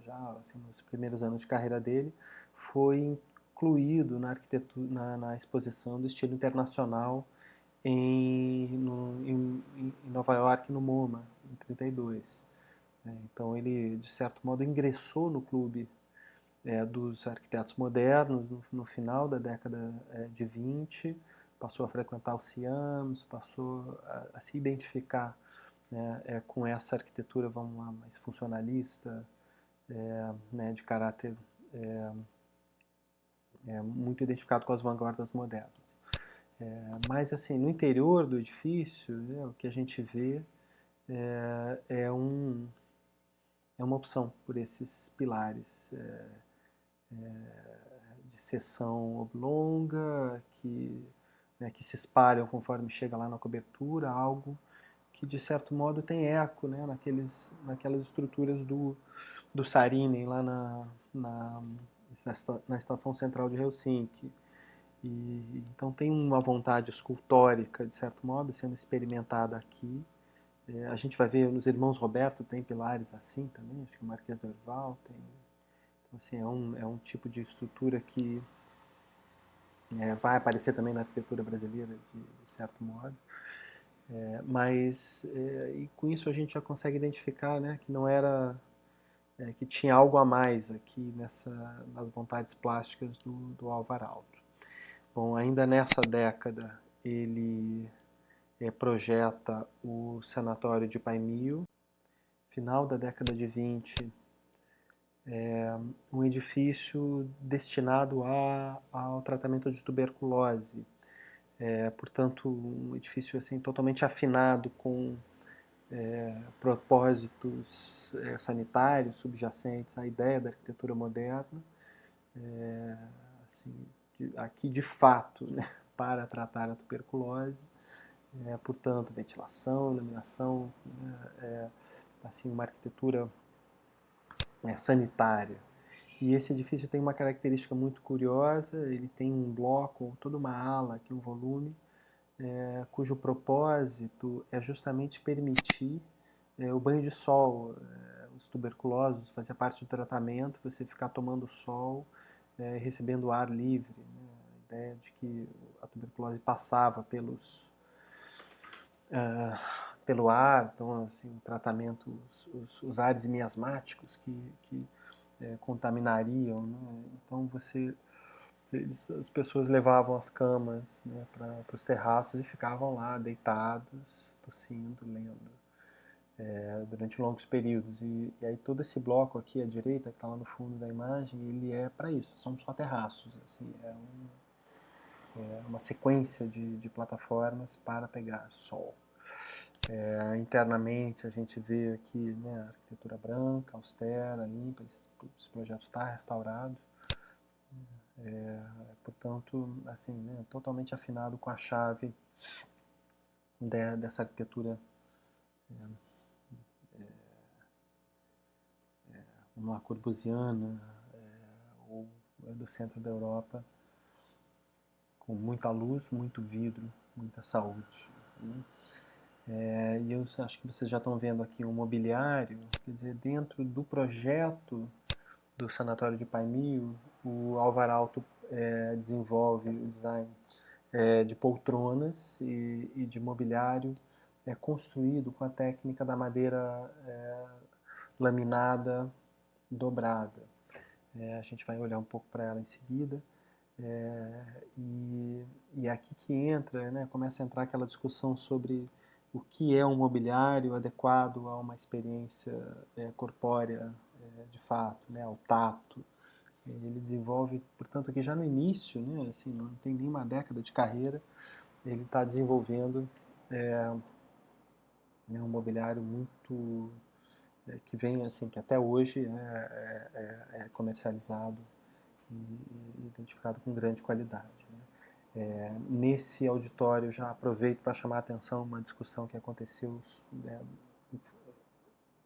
Speaker 1: já assim, nos primeiros anos de carreira dele, foi incluído na arquitetura, na exposição do estilo internacional em Nova York, no MoMA, em 32. Então ele, de certo modo, ingressou no clube dos arquitetos modernos no final da década de 20, passou a frequentar o CIAMS, passou a se identificar, né, com essa arquitetura, vamos lá, mais funcionalista, né, de caráter muito identificado com as vanguardas modernas. Mas assim, no interior do edifício, né, o que a gente vê é uma opção por esses pilares de seção oblonga, que se espalham conforme chega lá na cobertura, algo que de certo modo tem eco, né, naquelas estruturas do Saarinen lá na estação central de Helsinki. Então tem uma vontade escultórica, de certo modo, sendo experimentada aqui. A gente vai ver nos Irmãos Roberto tem pilares assim também, acho que o Marquês do Herval tem. Então, assim, é um tipo de estrutura que vai aparecer também na arquitetura brasileira, de certo modo. Mas e com isso a gente já consegue identificar, né, que não era que tinha algo a mais aqui nas vontades plásticas do Álvar Alto. Bom, ainda nessa década ele projeta o Sanatório de Paimio. Final da década de 20, um edifício destinado ao tratamento de tuberculose. Portanto, um edifício assim, totalmente afinado com propósitos sanitários subjacentes à ideia da arquitetura moderna, assim, aqui de fato, né, para tratar a tuberculose, portanto, ventilação, iluminação, né, assim, uma arquitetura sanitária. E esse edifício tem uma característica muito curiosa, ele tem um bloco, toda uma ala, aqui um volume, cujo propósito é justamente permitir o banho de sol. Os tuberculosos fazia parte do tratamento, você ficar tomando sol, recebendo ar livre. Né? A ideia de que a tuberculose passava pelo ar, então assim, o tratamento, os ares miasmáticos que contaminariam. Né? Então as pessoas levavam as camas, né, para os terraços e ficavam lá deitados, tossindo, lendo, durante longos períodos. E aí todo esse bloco aqui à direita, que está lá no fundo da imagem, ele é para isso, são só terraços. Assim, uma sequência de plataformas para pegar sol. Internamente a gente vê aqui, né, a arquitetura branca, austera, limpa, esse projeto está restaurado. Portanto, assim, né, totalmente afinado com a chave dessa arquitetura, vamos lá, corbusiana, ou do centro da Europa, com muita luz, muito vidro, muita saúde. Né? E eu acho que vocês já estão vendo aqui um mobiliário, quer dizer, dentro do projeto do Sanatório de Paimio, o Álvar Alto desenvolve o design de poltronas e de mobiliário construído com a técnica da madeira laminada dobrada. A gente vai olhar um pouco para ela em seguida. E é aqui que entra, né, começa a entrar aquela discussão sobre o que é um mobiliário adequado a uma experiência corpórea de fato, né, ao tato. Ele desenvolve, portanto, aqui já no início, né, assim, não tem nem uma década de carreira, ele está desenvolvendo um mobiliário muito que vem assim, que até hoje é comercializado e identificado com grande qualidade. Né? Nesse auditório, já aproveito para chamar a atenção uma discussão que aconteceu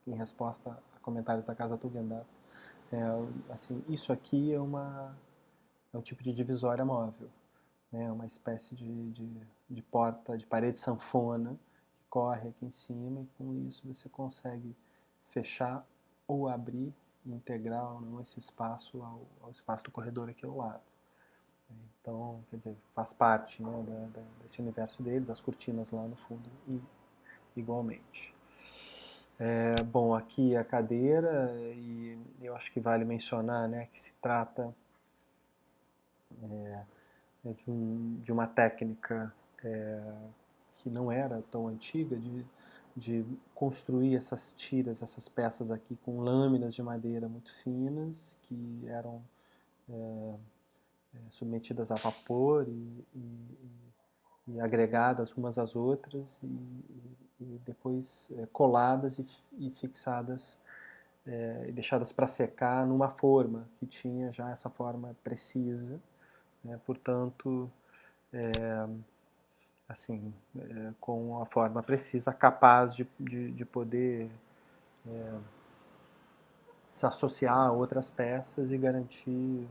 Speaker 1: em resposta a comentários da Casa Tugendhat. Assim, isso aqui é um tipo de divisória móvel, né? Uma espécie de porta, de parede sanfona que corre aqui em cima e com isso você consegue fechar ou abrir e integrar ou não esse espaço ao espaço do corredor aqui ao lado. Então, quer dizer, faz parte, né, desse universo deles, as cortinas lá no fundo e igualmente. Bom, aqui a cadeira, e eu acho que vale mencionar, né, que se trata de uma técnica que não era tão antiga, de construir essas tiras, essas peças aqui com lâminas de madeira muito finas, que eram submetidas a vapor e agregadas umas às outras e depois coladas e fixadas e deixadas para secar numa forma que tinha já essa forma precisa, né? Portanto, assim, com a forma precisa, capaz de poder se associar a outras peças e garantir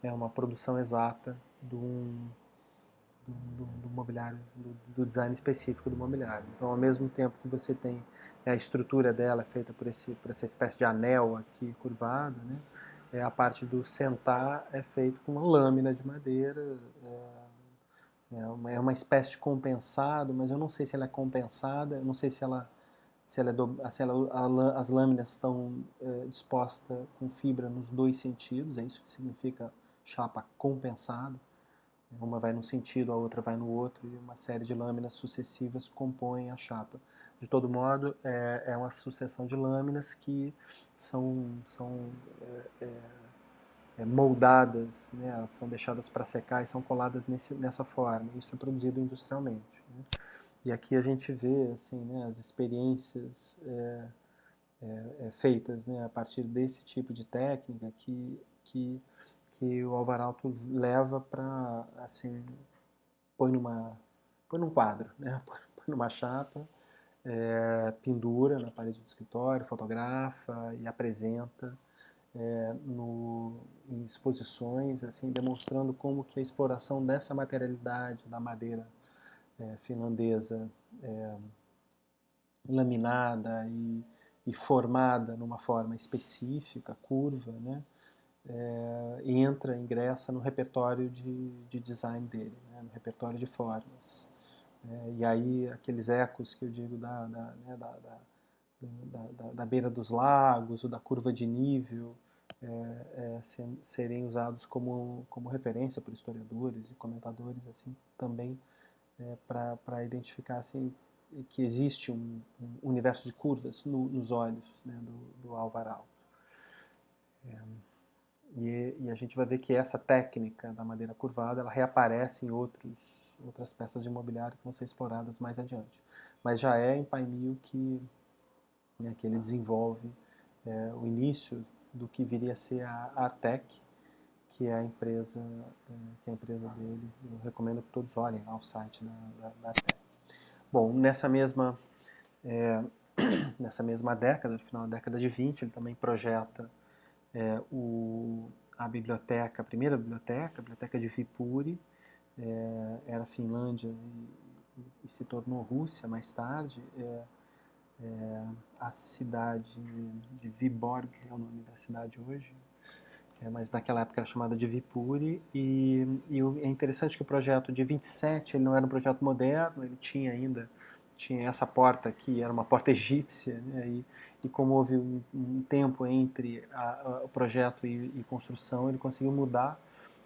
Speaker 1: uma produção exata do mobiliário, do design específico do mobiliário. Então, ao mesmo tempo que você tem a estrutura dela feita por essa espécie de anel aqui curvado, né? A parte do sentar é feito com uma lâmina de madeira, é uma espécie de compensado, mas eu não sei se ela é compensada, eu não sei se as lâminas estão dispostas com fibra nos dois sentidos, é isso que significa chapa compensada. Uma vai num sentido, a outra vai no outro, e uma série de lâminas sucessivas compõem a chapa. De todo modo, é uma sucessão de lâminas que são moldadas, né? Elas são deixadas para secar e são coladas nessa forma. Isso é produzido industrialmente. Né? E aqui a gente vê assim, né, as experiências feitas, né, a partir desse tipo de técnica que o Alvaralto leva para, assim, põe num quadro, né, põe numa chapa, pendura na parede do escritório, fotografa e apresenta em exposições, assim, demonstrando como que a exploração dessa materialidade da madeira finlandesa laminada e formada numa forma específica, curva, né? Ingressa no repertório de design dele, né? No repertório de formas. E aí aqueles ecos que eu digo da beira dos lagos, ou da curva de nível, serem usados como referência por historiadores e comentadores assim também para identificar assim, que existe um universo de curvas nos olhos, né, do Alvarado. E a gente vai ver que essa técnica da madeira curvada ela reaparece em outras peças de mobiliário que vão ser exploradas mais adiante. Mas já é em Paimio que ele desenvolve o início do que viria a ser a Artec, que é a empresa dele. Eu recomendo que todos olhem lá o site da Artec. Bom, nessa mesma década, no final da década de 20, ele também projeta a biblioteca, a primeira biblioteca, a biblioteca de Viipuri, era Finlândia e se tornou Rússia mais tarde. A cidade de Viborg é o nome da cidade hoje, mas naquela época era chamada de Viipuri, e é interessante que o projeto de 27 ele não era um projeto moderno, ele tinha essa porta aqui, era uma porta egípcia, né, e como houve um tempo entre o projeto e construção, ele conseguiu mudar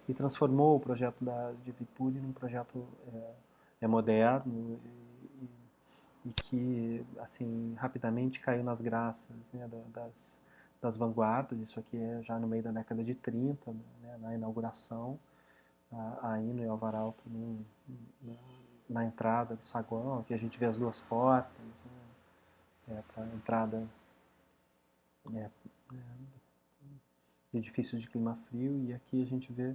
Speaker 1: e transformou o projeto de Viipuri num projeto moderno e que, assim, rapidamente caiu nas graças, né, das vanguardas. Isso aqui é já no meio da década de 30, né, na inauguração, aí no Alvaralto, na entrada do saguão. Aqui a gente vê as duas portas, né, para a entrada, né, de edifícios de clima frio, e aqui a gente vê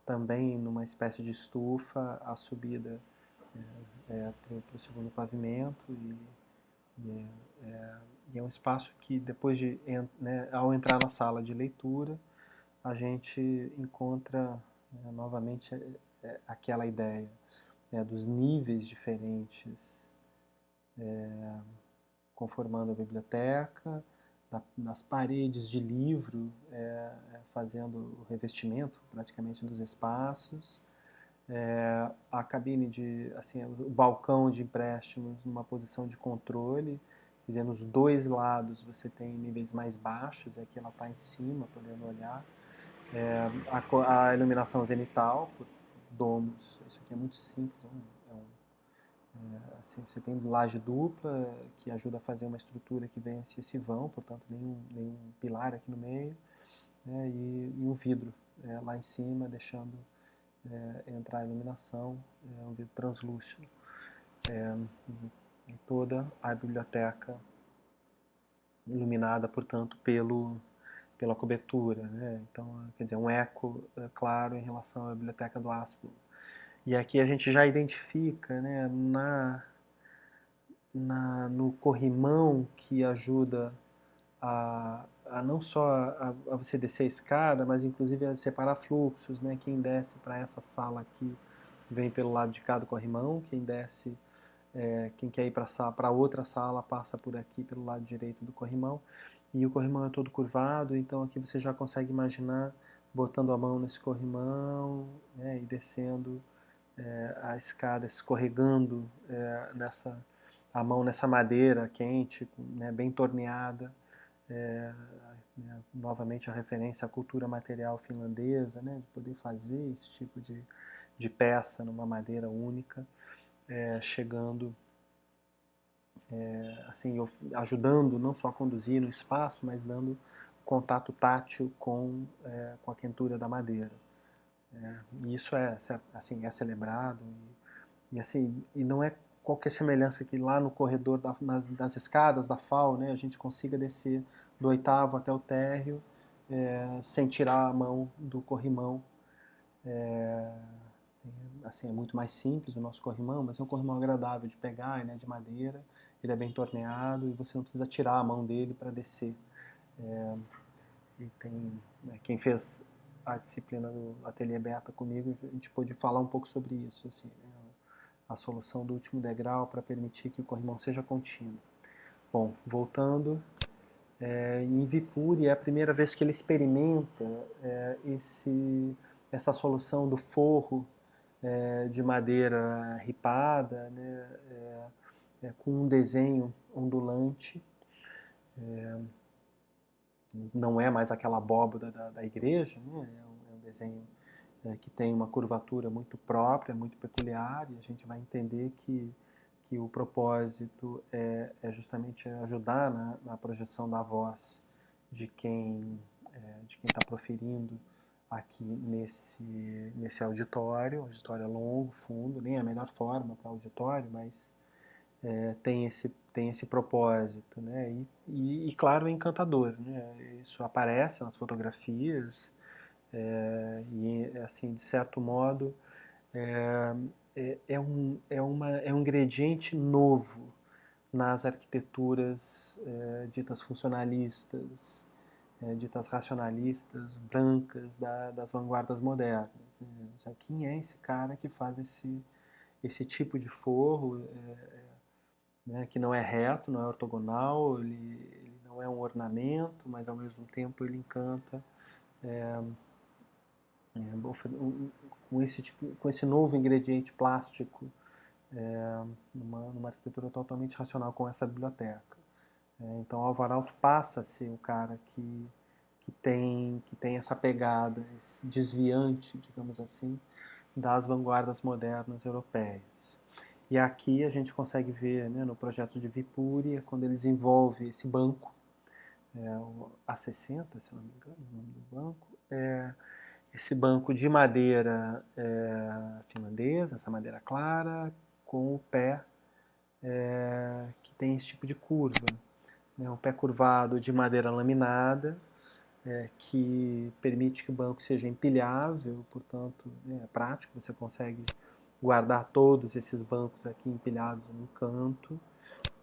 Speaker 1: também numa espécie de estufa a subida para o segundo pavimento, e é um espaço que depois de, né, ao entrar na sala de leitura, a gente encontra novamente aquela ideia dos níveis diferentes conformando a biblioteca, nas paredes de livro, fazendo o revestimento praticamente dos espaços, a cabine de, assim, o balcão de empréstimos numa posição de controle, quer dizer, nos dois lados você tem níveis mais baixos, aqui ela está em cima, podendo olhar, a iluminação zenital, por domos, isso aqui é muito simples, assim, você tem laje dupla, que ajuda a fazer uma estrutura que vence esse vão, portanto nenhum pilar aqui no meio, né, e um vidro lá em cima, deixando entrar a iluminação, um vidro translúcido. Em toda a biblioteca iluminada, portanto, pela cobertura, né? Então, quer dizer, um eco claro em relação à biblioteca do Aspo. E aqui a gente já identifica, né, no corrimão, que ajuda a não só a você descer a escada, mas inclusive a separar fluxos, né? Quem desce para essa sala aqui vem pelo lado de cá do corrimão, quem desce, quem quer ir para outra sala passa por aqui pelo lado direito do corrimão, e o corrimão é todo curvado, então aqui você já consegue imaginar botando a mão nesse corrimão, né, e descendo a escada, escorregando a mão nessa madeira quente, né, bem torneada, novamente a referência à cultura material finlandesa, né, de poder fazer esse tipo de peça numa madeira única, chegando, assim, ajudando não só a conduzir no espaço, mas dando contato tátil com a quentura da madeira. E isso assim, é celebrado, e assim, e não é qualquer semelhança que lá no corredor, nas escadas da FAO, né, a gente consiga descer do 8º até o térreo, sem tirar a mão do corrimão. Assim, é muito mais simples o nosso corrimão, mas é um corrimão agradável de pegar, né, de madeira, ele é bem torneado e você não precisa tirar a mão dele para descer. E tem, né, quem fez a disciplina do Ateliê Beta comigo, a gente pôde falar um pouco sobre isso, assim, né, a solução do último degrau para permitir que o corrimão seja contínuo. Bom, voltando, em Vipuri é a primeira vez que ele experimenta essa solução do forro de madeira ripada, né, com um desenho ondulante. Não é mais aquela abóbora da igreja, né, é um desenho que tem uma curvatura muito própria, muito peculiar, e a gente vai entender que o propósito é justamente ajudar na projeção da voz de quem está proferindo aqui nesse auditório. O auditório é longo, fundo, nem é a melhor forma para auditório, mas tem esse propósito, né? E claro, é encantador, né? Isso aparece nas fotografias, e assim, de certo modo, é um ingrediente novo nas arquiteturas ditas funcionalistas, ditas racionalistas, brancas das vanguardas modernas, né? Quem é esse cara que faz esse tipo de forro, né, que não é reto, não é ortogonal, ele não é um ornamento, mas ao mesmo tempo ele encanta com esse novo ingrediente plástico, numa arquitetura totalmente racional com essa biblioteca. Então Alvaralto passa a ser o cara que tem essa pegada, esse desviante, digamos assim, das vanguardas modernas europeias. E aqui a gente consegue ver, né, no projeto de Viipuri, quando ele desenvolve esse banco, o A60, se não me engano, o nome do banco, esse banco de madeira finlandesa, essa madeira clara, com o pé que tem esse tipo de curva. Né, um pé curvado de madeira laminada, que permite que o banco seja empilhável, portanto, é prático, você consegue guardar todos esses bancos aqui empilhados no canto,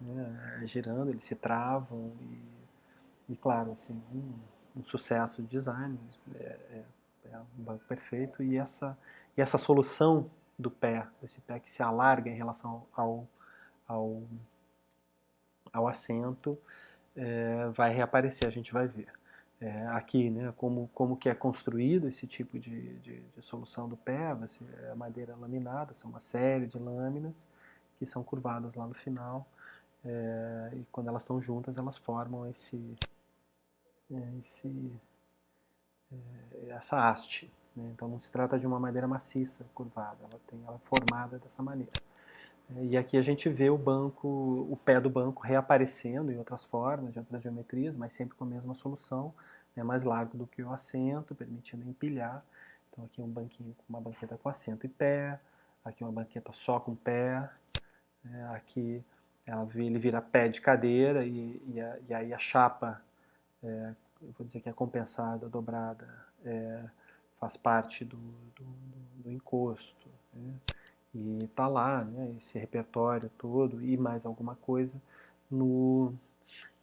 Speaker 1: né, girando, eles se travam e claro, assim, um sucesso de design, é um banco perfeito e essa solução do pé, esse pé que se alarga em relação ao, ao assento, vai reaparecer, a gente vai ver. Aqui, né, como que é construído esse tipo de solução do pé, a madeira laminada, são uma série de lâminas que são curvadas lá no final, e quando elas estão juntas, elas formam essa haste. Né? Então não se trata de uma madeira maciça, curvada, ela é formada dessa maneira. E aqui a gente vê o pé do banco reaparecendo em outras formas, em outras geometrias, mas sempre com a mesma solução, mais largo do que o assento, permitindo empilhar. Então aqui um banquinho com uma banqueta com assento e pé, aqui uma banqueta só com pé, aqui ele vira pé de cadeira e aí a chapa, eu vou dizer que é compensada, dobrada, faz parte do encosto. Né? E tá lá, né, esse repertório todo e mais alguma coisa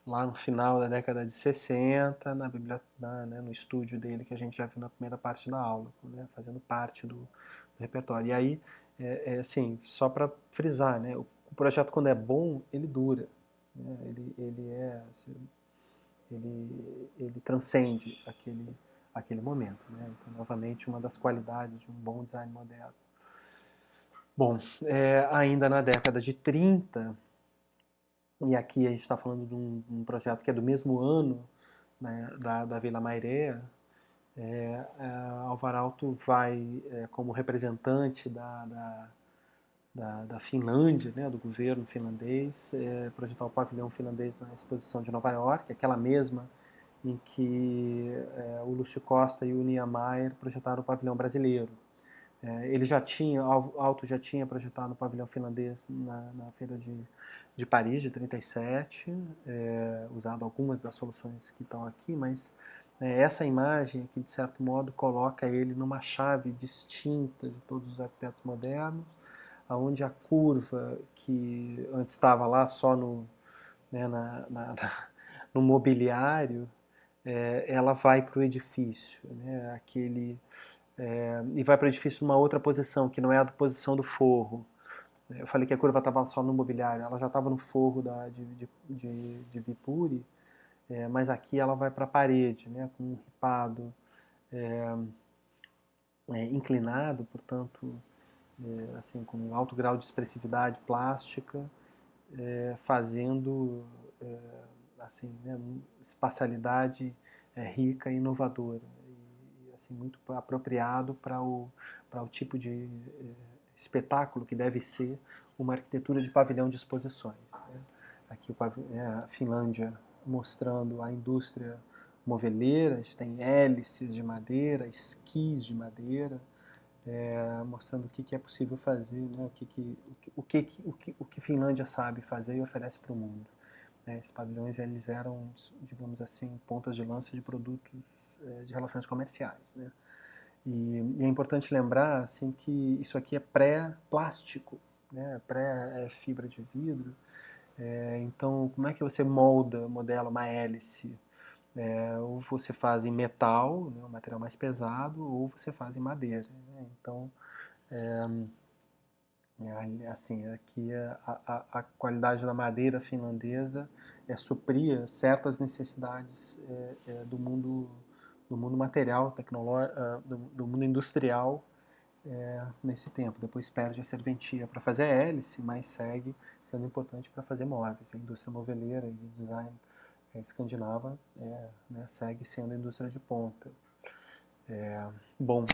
Speaker 1: lá no final da década de 60, no estúdio dele, que a gente já viu na primeira parte da aula, né, fazendo parte do repertório. E aí, assim, só para frisar, né, o projeto quando é bom, ele dura. Né, assim, ele transcende aquele momento. Né, então, novamente, uma das qualidades de um bom design moderno. Bom, ainda na década de 30, e aqui a gente está falando de um projeto que é do mesmo ano, né, da Vila Mairea, Alvaralto vai, como representante da Finlândia, né, do governo finlandês, projetar o pavilhão finlandês na exposição de Nova York, aquela mesma em que o Lúcio Costa e o Niemeyer projetaram o pavilhão brasileiro. Ele Alto já tinha projetado o pavilhão finlandês na feira de Paris, de 37, usado algumas das soluções que estão aqui, mas essa imagem aqui, de certo modo, coloca ele numa chave distinta de todos os arquitetos modernos, onde a curva que antes estava lá só né, no mobiliário, ela vai para o edifício, né, e vai para o edifício numa outra posição, que não é a posição do forro. Eu falei que a curva estava só no mobiliário, ela já estava no forro de Viipuri, mas aqui ela vai para a parede, né, com um ripado inclinado, portanto, assim, com um alto grau de expressividade plástica, fazendo assim, né, espacialidade rica e inovadora. E assim, muito apropriado para o tipo de espetáculo que deve ser uma arquitetura de pavilhão de exposições. Né? Aqui a Finlândia mostrando a indústria moveleira, a gente tem hélices de madeira, esquis de madeira, mostrando o que é possível fazer, né? o que Finlândia sabe fazer e oferece para o mundo. Esses pavilhões eles eram, digamos assim, pontas de lança de produtos de relações comerciais. Né? E é importante lembrar assim, que isso aqui é pré-plástico, né? Pré-fibra de vidro. Então, como é que você modela uma hélice? Ou você faz em metal, né, um material mais pesado, ou você faz em madeira. Né? Então, assim, aqui a qualidade da madeira finlandesa supria certas necessidades do mundo material, tecnológico, do mundo industrial nesse tempo. Depois perde a serventia para fazer hélice, mas segue sendo importante para fazer móveis. A indústria moveleira e de design escandinava né, segue sendo a indústria de ponta. Bom,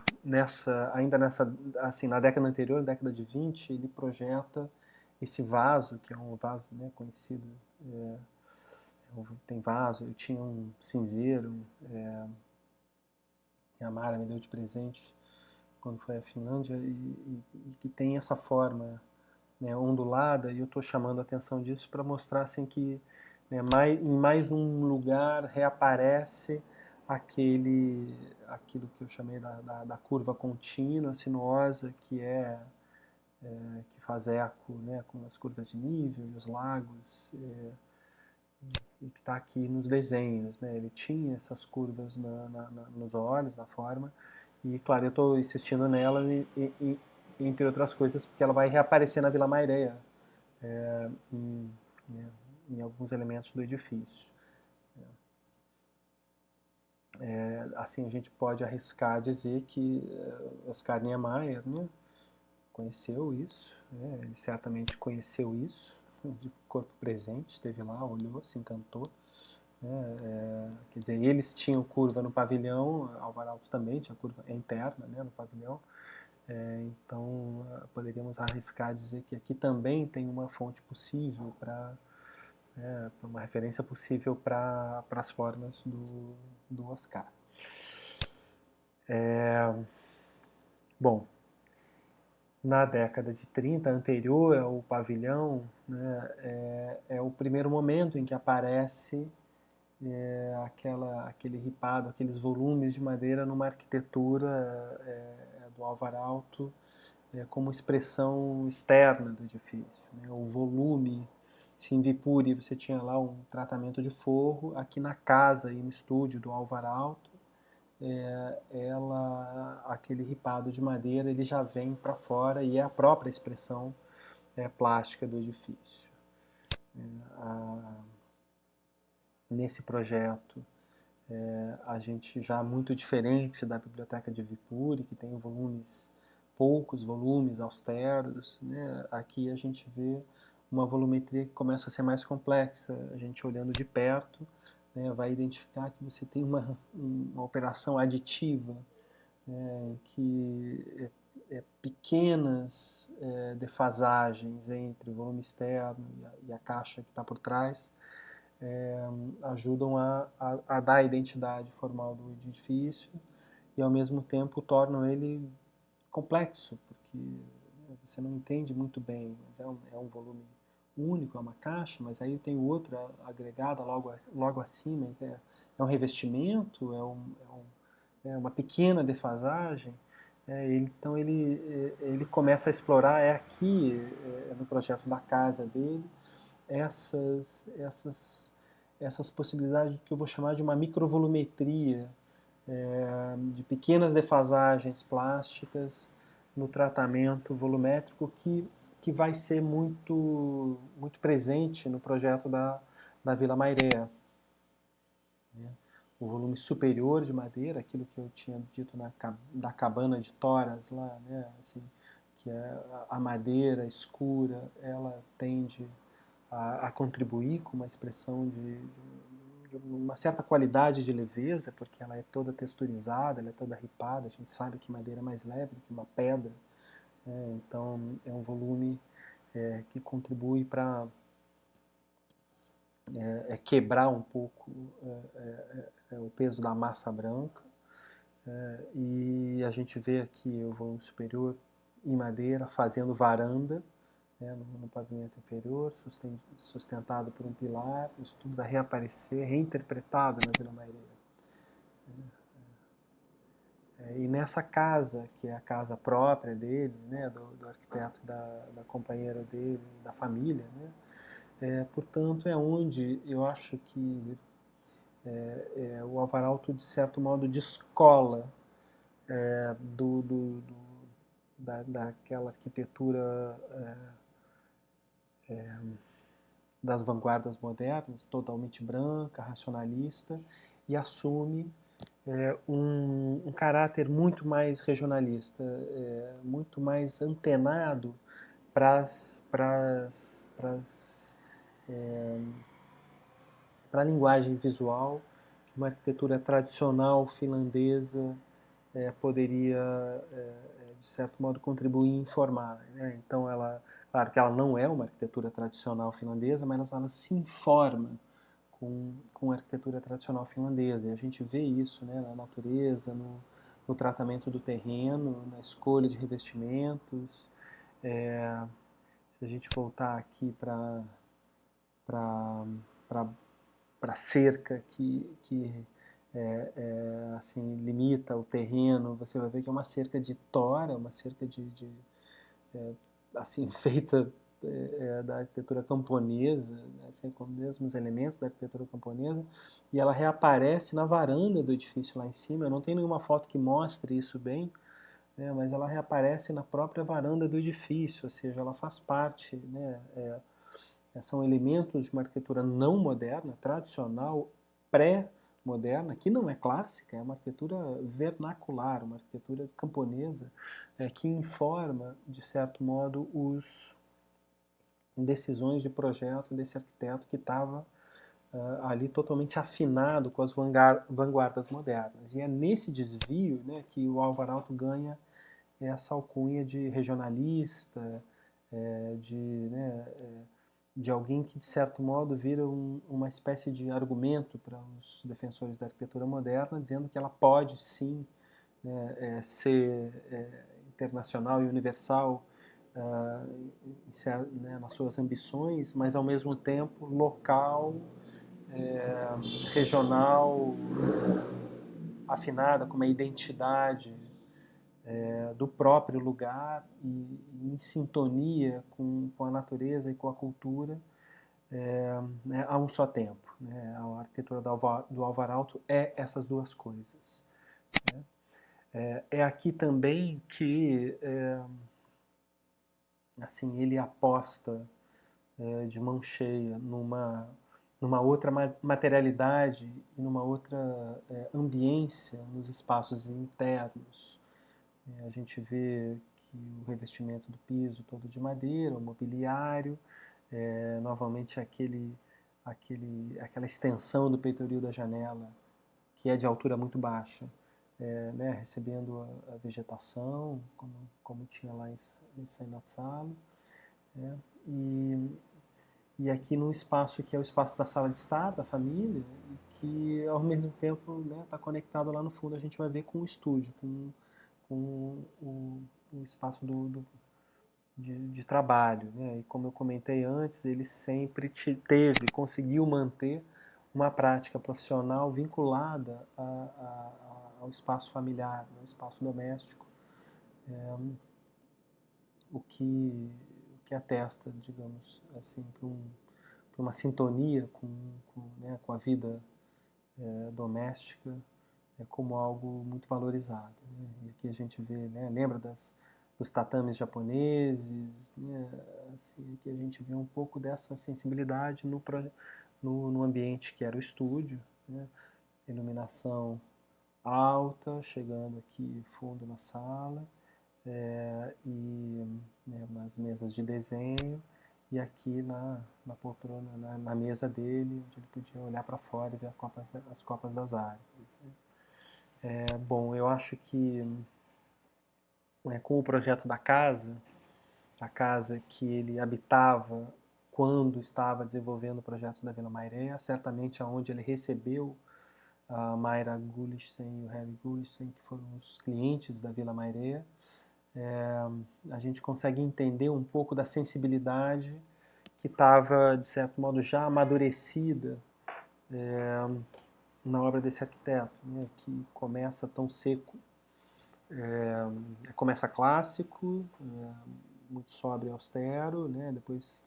Speaker 1: ainda assim, na década anterior, na década de 20, ele projeta esse vaso, que é um vaso, né, conhecido, tem vaso, eu tinha um cinzeiro, que a Mara me deu de presente quando foi à Finlândia, e que tem essa forma, né, ondulada, e eu estou chamando a atenção disso para mostrar assim, que, né, em mais um lugar reaparece aquilo que eu chamei da curva contínua, sinuosa, que faz eco, né, com as curvas de nível e os lagos, e que está aqui nos desenhos, né? Ele tinha essas curvas nos olhos, na forma, e claro, eu estou insistindo nela, entre outras coisas, porque ela vai reaparecer na Vila Maireia, em, né, em alguns elementos do edifício. Assim, a gente pode arriscar dizer que Oscar Niemeyer, né, conheceu isso, né? Ele certamente conheceu isso, de corpo presente, esteve lá, olhou, se encantou. Quer dizer, eles tinham curva no pavilhão, Alvarado também tinha curva interna, né, no pavilhão, então poderíamos arriscar dizer que aqui também tem uma fonte possível uma referência possível para as formas do Oscar. Bom, na década de 30, anterior ao pavilhão, né, é o primeiro momento em que aparece aquele ripado, aqueles volumes de madeira numa arquitetura do Alvaralto como expressão externa do edifício. Né? O volume, se em Vipuri você tinha lá um tratamento de forro, aqui na casa e no estúdio do Alvaralto, aquele ripado de madeira ele já vem para fora e é a própria expressão plástica do edifício. Nesse projeto, a gente já muito diferente da biblioteca de Vipuri, que tem poucos volumes austeros, né? Aqui a gente vê uma volumetria que começa a ser mais complexa. A gente olhando de perto, né, vai identificar que você tem uma operação aditiva, que pequenas defasagens entre o volume externo e a caixa que está por trás ajudam a dar a identidade formal do edifício e ao mesmo tempo tornam ele complexo, porque você não entende muito bem, mas é um volume único, é uma caixa, mas aí tem outra agregada logo acima, que é um revestimento, é uma pequena defasagem. Então ele começa a explorar, aqui, no projeto da casa dele, essas possibilidades que eu vou chamar de uma microvolumetria, de pequenas defasagens plásticas no tratamento volumétrico que vai ser muito, muito presente no projeto da Vila Maireia. O volume superior de madeira, aquilo que eu tinha dito da cabana de toras lá, né, assim, que a madeira escura, ela tende a contribuir com uma expressão de uma certa qualidade de leveza, porque ela é toda texturizada, ela é toda ripada, a gente sabe que madeira é mais leve do que uma pedra, então é um volume que contribui para quebrar um pouco o peso da massa branca, e a gente vê aqui o volume superior em madeira fazendo varanda, no pavimento inferior, sustentado por um pilar. Isso tudo vai reaparecer, reinterpretado na Vila Maireia. E nessa casa, que é a casa própria deles, né, do arquiteto, da companheira dele, da família, né, portanto, é onde eu acho que o Alvaralto, de certo modo, descola daquela arquitetura das vanguardas modernas, totalmente branca, racionalista, e assume um caráter muito mais regionalista, muito mais antenado para a linguagem visual que uma arquitetura tradicional finlandesa poderia, de certo modo, contribuir em formar. Né? Então, ela Claro que ela não é uma arquitetura tradicional finlandesa, mas ela se informa com a arquitetura tradicional finlandesa. E a gente vê isso, né, na natureza, no tratamento do terreno, na escolha de revestimentos. Se a gente voltar aqui para a cerca que assim, limita o terreno, você vai ver que é uma cerca de tora, uma cerca assim, feita da arquitetura camponesa, né, assim, com os mesmos elementos da arquitetura camponesa, e ela reaparece na varanda do edifício lá em cima. Eu não tenho nenhuma foto que mostre isso bem, né, mas ela reaparece na própria varanda do edifício, ou seja, ela faz parte, né, são elementos de uma arquitetura não moderna, tradicional, pré-moderna, que não é clássica, é uma arquitetura vernacular, uma arquitetura camponesa, que informa, de certo modo, os decisões de projeto desse arquiteto que estava ali totalmente afinado com as vanguardas modernas. E é nesse desvio, né, que o Alvar Aalto ganha essa alcunha de regionalista, de alguém que, de certo modo, vira uma espécie de argumento para os defensores da arquitetura moderna, dizendo que ela pode, sim, ser internacional e universal né, nas suas ambições, mas, ao mesmo tempo, local, regional, afinada com uma identidade do próprio lugar e em sintonia com a natureza e com a cultura, né, a um só tempo. Né? A arquitetura do Alvar Aalto é essas duas coisas. Né? É aqui também que assim, ele aposta de mão cheia numa outra materialidade e numa outra ambiência nos espaços internos. A gente vê que o revestimento do piso todo de madeira, o mobiliário, novamente aquela extensão do peitoril da janela, que é de altura muito baixa, né, recebendo a vegetação, como tinha lá em Seinäjoella, né, e aqui num espaço que é o espaço da sala de estar, da família, e que ao mesmo tempo está conectado lá no fundo, a gente vai ver com o estúdio, com o espaço de trabalho. Né? E como eu comentei antes, ele sempre conseguiu manter uma prática profissional vinculada ao espaço familiar, ao espaço doméstico, o que atesta, digamos assim, para uma sintonia com a vida doméstica como algo muito valorizado. Né? E aqui a gente vê, né, lembra dos tatames japoneses, né? Assim, aqui a gente vê um pouco dessa sensibilidade no ambiente que era o estúdio, né? Iluminação alta, chegando aqui fundo na sala, e umas mesas de desenho, e aqui na poltrona, na mesa dele, onde ele podia olhar para fora e ver as copas das árvores. Né? Bom, eu acho que com o projeto da casa, a casa que ele habitava quando estava desenvolvendo o projeto da Vila Maireia, certamente aonde ele recebeu a Mayra Gullichsen e o Harry Gullichsen, que foram os clientes da Vila Maireia, a gente consegue entender um pouco da sensibilidade que estava, de certo modo, já amadurecida na obra desse arquiteto, né, que começa tão seco, começa clássico, muito sóbrio e austero, né, depois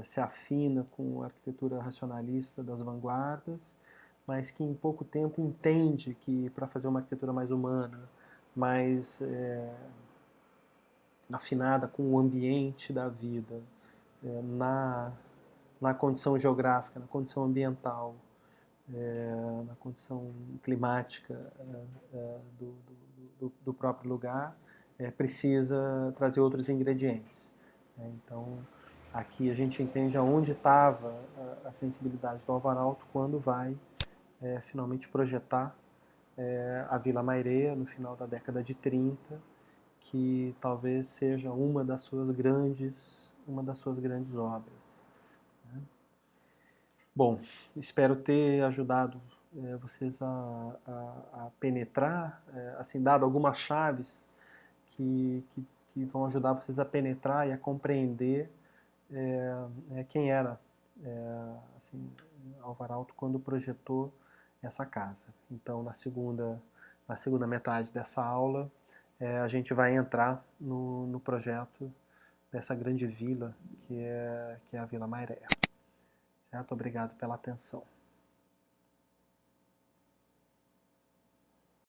Speaker 1: se afina com a arquitetura racionalista das vanguardas, mas que em pouco tempo entende que para fazer uma arquitetura mais humana, mais afinada com o ambiente da vida, na condição geográfica, na condição ambiental, na condição climática do próprio lugar, precisa trazer outros ingredientes. Então, aqui a gente entende aonde estava a sensibilidade do Alvar Aalto quando vai finalmente projetar a Vila Maireia no final da década de 30, que talvez seja uma das suas grandes obras. Né? Bom, espero ter ajudado vocês a penetrar, assim, dado algumas chaves que vão ajudar vocês a penetrar e a compreender quem era assim, Álvaro Aalto quando projetou essa casa. Então, na segunda metade dessa aula, a gente vai entrar no projeto dessa grande vila que é a Vila Mairéia. Certo? Obrigado pela atenção.